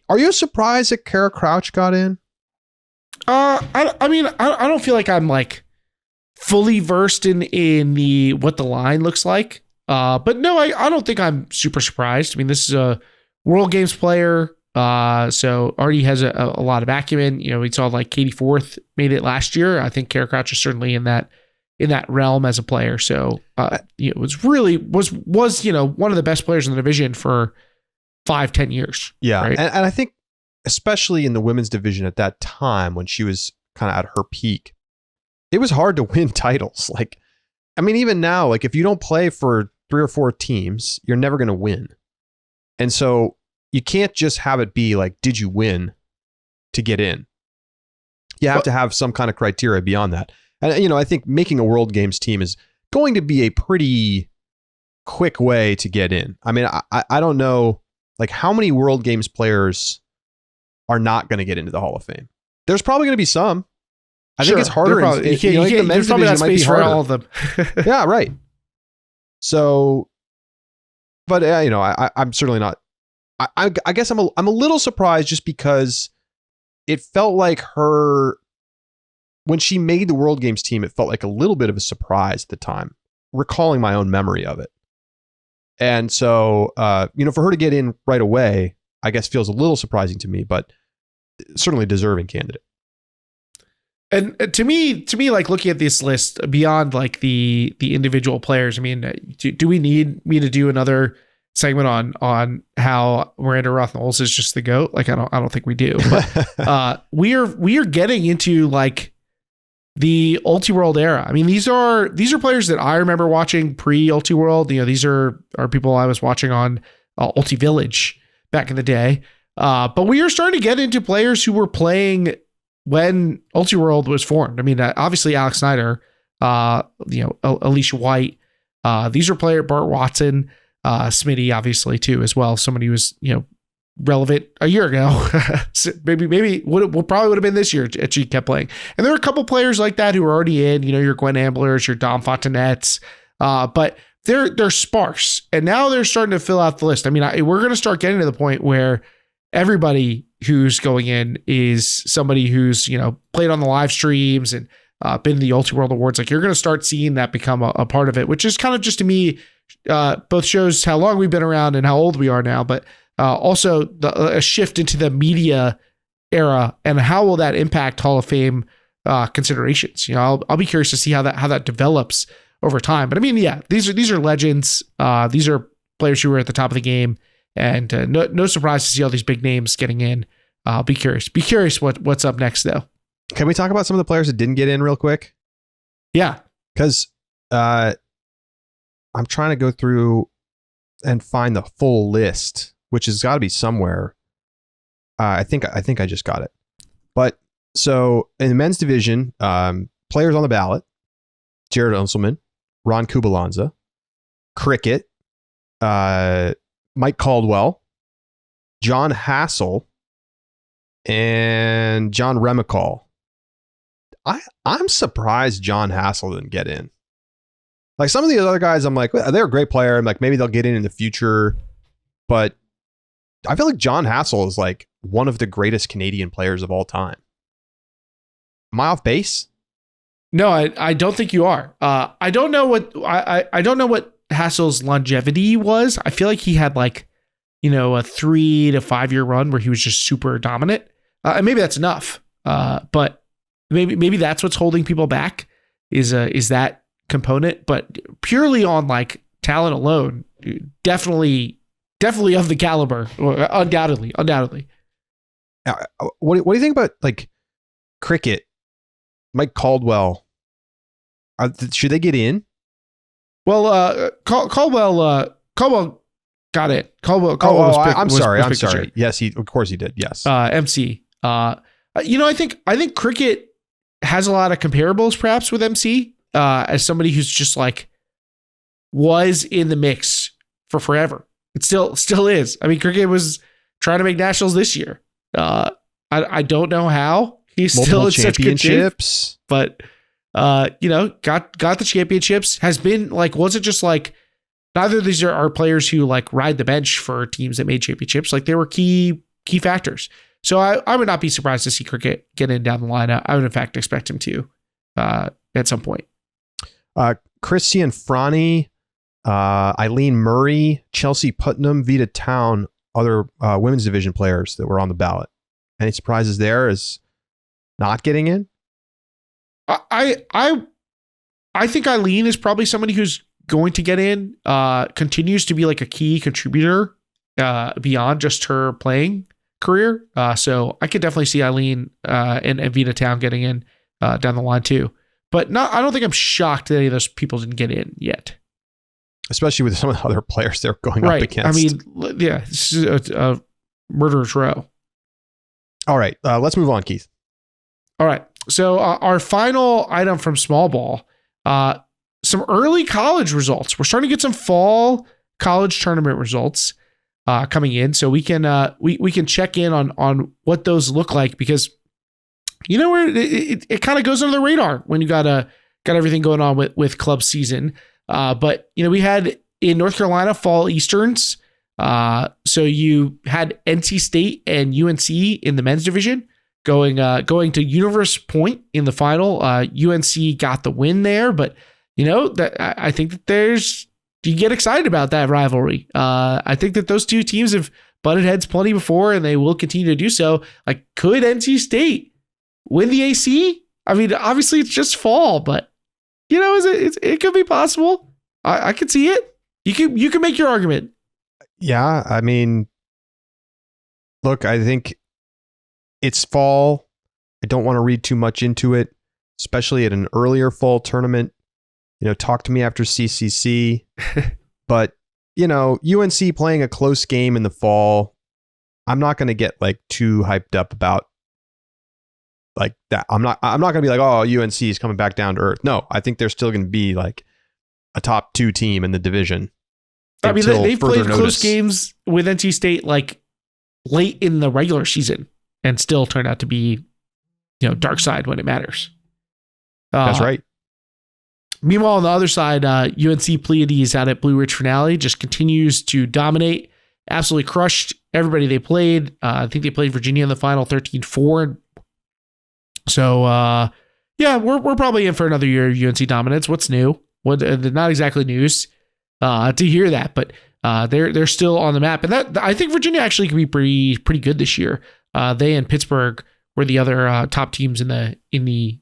are you surprised that Kara Crouch got in? I don't feel like I'm like fully versed in what the line looks like. But no, I don't think I'm super surprised. I mean, this is a World Games player. So already has a lot of acumen. We saw like Katie Forth made it last year. I think Kara Crouch is certainly in that realm as a player. So it was one of the best players in the division for 5-10 years. Yeah, right? and I think especially in the women's division at that time when she was kind of at her peak, it was hard to win titles. Like, I mean, even now, like if you don't play for 3 or 4 teams, you're never going to win. And so you can't just have it be like, did you win to get in? You have to have some kind of criteria beyond that. And, I think making a World Games team is going to be a pretty quick way to get in. I mean, I don't know, like how many World Games players are not going to get into the Hall of Fame? There's probably going to be some. I think it's harder. There's probably not space for all of them. Yeah, right. So, but I'm certainly not. I guess I'm a little surprised just because it felt like when she made the World Games team, it felt like a little bit of a surprise at the time, recalling my own memory of it. And so, for her to get in right away, I guess feels a little surprising to me, but certainly deserving candidate. And to me, like looking at this list beyond like the individual players, I mean, do we need me to do another segment on how Miranda Roth-Knowles is just the GOAT? Like, I don't think we do, but we are getting into like the Ulti-World era. I mean, these are players that I remember watching pre-Ulti-World. These are people I was watching on Ulti Village back in the day. But we are starting to get into players who were playing when Ulti-World was formed. I mean, obviously Alex Snyder, Alicia White. These are player Bart Watson, Smitty, obviously too, as well. Somebody who was relevant a year ago. maybe would probably would have been this year if she kept playing. And there are a couple players like that who are already in. Your Gwen Amblers, your Dom Fontanettes, but they're sparse. And now they're starting to fill out the list. I mean, we're going to start getting to the point where everybody who's going in is somebody who's played on the live streams and been to the Ulti-World Awards. Like, you're going to start seeing that become a part of it, which is kind of just to me both shows how long we've been around and how old we are now, but also a shift into the media era and how will that impact Hall of Fame considerations. I'll be curious to see how that develops over time. But I mean, yeah, these are legends. These are players who were at the top of the game, and no surprise to see all these big names getting in. I'll be curious. Be curious what's up next, though. Can we talk about some of the players that didn't get in real quick? Yeah, because I'm trying to go through and find the full list, which has got to be somewhere. I think I just got it. But so in the men's division, players on the ballot: Jared Unselman, Ron Kubalanza, Cricket, Mike Caldwell, John Hassel, and John Remicall. I'm surprised John Hassel didn't get in. Like, some of the other guys, I'm like, well, they're a great player. I'm like, maybe they'll get in the future. But I feel like John Hassel is like one of the greatest Canadian players of all time. Am I off base? No, I don't think you are. I don't know what I don't know what Hassel's longevity was. I feel like he had like, a 3 to 5 year run where he was just super dominant. And maybe that's enough. But maybe that's what's holding people back is that component. But purely on like talent alone, definitely of the caliber, undoubtedly. What do you think about like cricket? Mike Caldwell, should they get in? Well, Caldwell got it. Caldwell was picked. I'm sorry. Yes, of course he did. Yes. MC. I think cricket has a lot of comparables perhaps with MC, as somebody who's just like was in the mix for forever. It still is. I mean, cricket was trying to make nationals this year. I don't know how he's multiple still in such good shape, but got the championships. Has been like, wasn't just like, neither of these are players who like ride the bench for teams that made championships. Like they were key factors. So I would not be surprised to see cricket get in down the line. I would in fact expect him to at some point. Christian Franny, Eileen Murray, Chelsea Putnam, Vita Town, other women's division players that were on the ballot. Any surprises there as not getting in? I think Eileen is probably somebody who's going to get in, continues to be like a key contributor beyond just her playing career. So I could definitely see Eileen and Vita Town getting in down the line too. But I don't think I'm shocked that any of those people didn't get in yet. Especially with some of the other players they're going up against. I mean, yeah, this is a murderer's row. All right, let's move on, Keith. All right. So our final item from small ball, some early college results. We're starting to get some fall college tournament results coming in, so we can we can check in on what those look like, because where it kind of goes under the radar when you got everything going on with club season. But we had in North Carolina fall Easterns. So you had NC State and UNC in the men's division going to Universe Point in the final. UNC got the win there, but that I think that you get excited about that rivalry. I think that those two teams have butted heads plenty before, and they will continue to do so. Like, could NC State win the AC? I mean, obviously it's just fall, but it could be possible. I could see it. You can make your argument. Yeah, I mean, look, I think it's fall. I don't want to read too much into it, especially at an earlier fall tournament. Talk to me after CCC. But, UNC playing a close game in the fall, I'm not going to get like too hyped up about like that. I'm not going to be like, oh, UNC is coming back down to earth. No, I think they're still going to be like a top 2 team in the division. I mean, they've played close games with NC State like late in the regular season and still turned out to be, dark side when it matters. That's right. Meanwhile, on the other side, UNC Pleiades out at Blue Ridge Finale just continues to dominate. Absolutely crushed everybody they played. I think they played Virginia in the final 13-4. So, we're probably in for another year of UNC dominance. What's new? Not exactly news to hear that, but they're still on the map, and that I think Virginia actually could be pretty good this year. They and Pittsburgh were the other top teams in the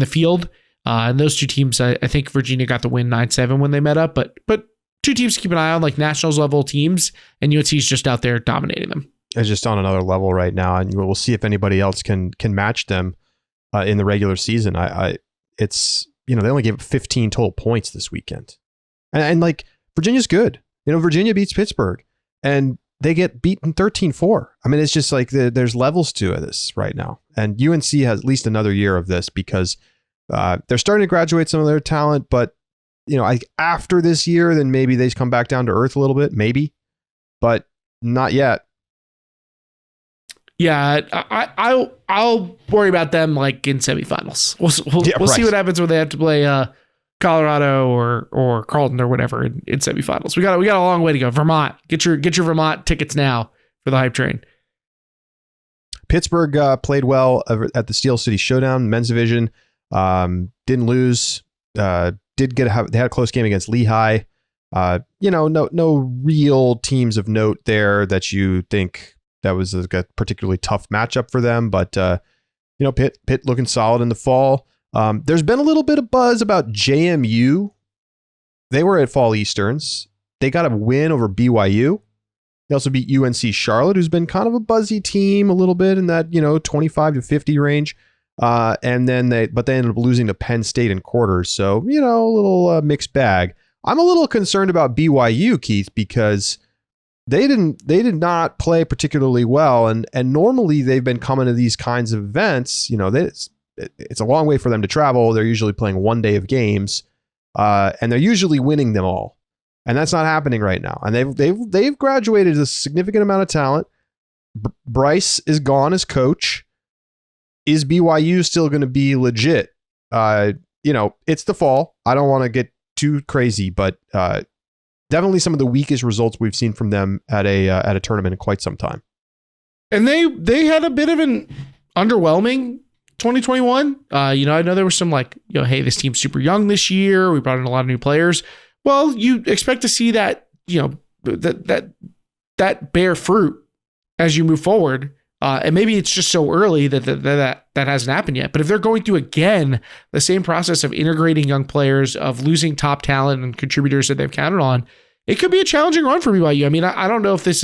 field, and those two teams, I think Virginia got the win 9-7 when they met up, but two teams to keep an eye on, like nationals level teams, and UNC's just out there dominating them. It's just on another level right now, and we'll see if anybody else can match them in the regular season. It's they only gave up 15 total points this weekend. And like, Virginia's good. Virginia beats Pittsburgh and they get beaten 13-4. I mean, it's just like there's levels to this right now. And UNC has at least another year of this because they're starting to graduate some of their talent. But, after this year, then maybe they come back down to earth a little bit, maybe, but not yet. Yeah, I'll worry about them like in semifinals. We'll see what happens when they have to play Colorado or Carleton or whatever in semifinals. We got a long way to go. Vermont, get your Vermont tickets now for the hype train. Pittsburgh played well at the Steel City Showdown, men's division. Didn't lose. They had a close game against Lehigh. No real teams of note there that you think that was a particularly tough matchup for them. But Pitt looking solid in the fall. There's been a little bit of buzz about JMU. They were at Fall Easterns. They got a win over BYU. They also beat UNC Charlotte, who's been kind of a buzzy team a little bit in that 25 to 50 range. And then they ended up losing to Penn State in quarters. So, a little mixed bag. I'm a little concerned about BYU, Keith, because they did not play particularly well. And normally they've been coming to these kinds of events. It's a long way for them to travel. They're usually playing one day of games, and they're usually winning them all. And that's not happening right now. And they've graduated a significant amount of talent. Bryce is gone as coach. Is BYU still going to be legit? It's the fall. I don't want to get too crazy, but definitely some of the weakest results we've seen from them at a tournament in quite some time. And they had a bit of an underwhelming 2021. I know there was some hey, this team's super young this year. We brought in a lot of new players. Well, you expect to see that, that bear fruit as you move forward. And maybe it's just so early that hasn't happened yet. But if they're going through, again, the same process of integrating young players, of losing top talent and contributors that they've counted on, it could be a challenging run for BYU. I mean, I don't know if I'm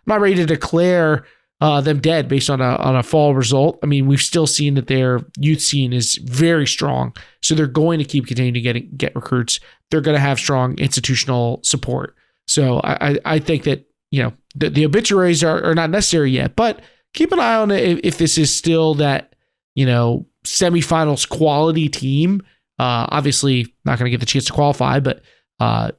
not ready to declare them dead based on a fall result. I mean, we've still seen that their youth scene is very strong. So they're going to keep continuing to get recruits. They're going to have strong institutional support. So I think that, the obituaries are not necessary yet, but keep an eye on it if this is still that, semifinals quality team. Obviously not going to get the chance to qualify, but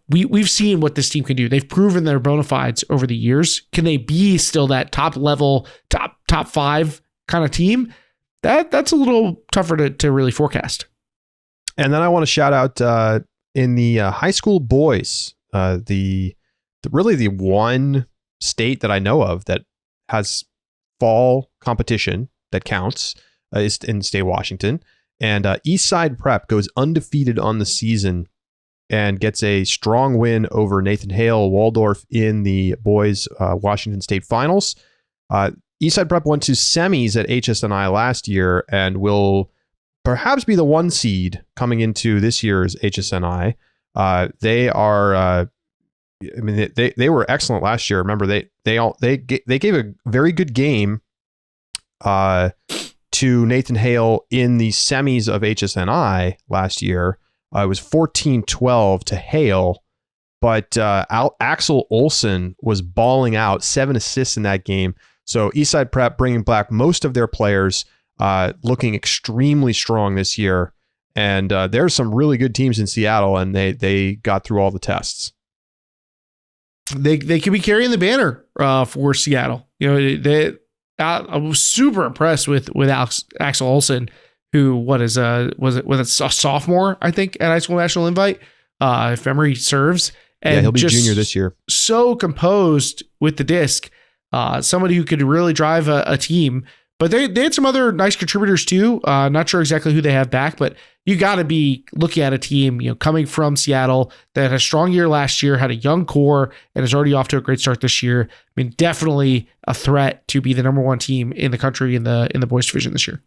we've seen what this team can do. They've proven their bona fides over the years. Can they be still that top level, top five kind of team? That's a little tougher to really forecast. And then I want to shout out in the high school boys, the one state that I know of that has fall competition that counts is in the state of Washington. And Eastside Prep goes undefeated on the season and gets a strong win over Nathan Hale Waldorf in the boys Washington State Finals. Eastside Prep went to semis at HSNI last year and will perhaps be the 1 seed coming into this year's HSNI. They are, they were excellent last year. Remember, they gave a very good game to Nathan Hale in the semis of HSNI last year. It was 14-12 to Hale, but Axel Olsen was balling out, 7 assists in that game. So Eastside Prep bringing back most of their players, looking extremely strong this year. And there's some really good teams in Seattle, and they got through all the tests. They could be carrying the banner for Seattle. I was super impressed with Axel Olsen, who was a sophomore, I think, at High School National Invite, if memory serves. And he'll be junior this year. So composed with the disc, somebody who could really drive a team. But they had some other nice contributors too. Not sure exactly who they have back, but you got to be looking at a team, coming from Seattle that had a strong year last year, had a young core, and is already off to a great start this year. I mean, definitely a threat to be the number 1 team in the country in the boys division this year.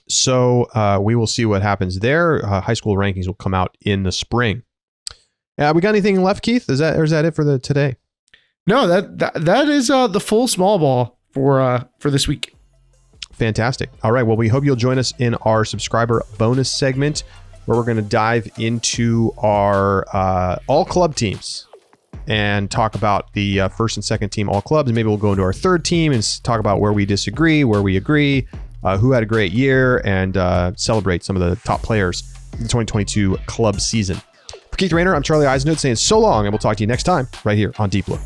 So we will see what happens there. High school rankings will come out in the spring. We got anything left, Keith? Is that it for today? No, that is the full small ball for this week. Fantastic. All right. Well, we hope you'll join us in our subscriber bonus segment, where we're going to dive into our all club teams and talk about the first and second team all clubs. And maybe we'll go into our third team and talk about where we disagree, where we agree, who had a great year, and celebrate some of the top players in the 2022 club season. For Keith Raynor, I'm Charlie Eisenhood saying so long, and we'll talk to you next time right here on Deep Look.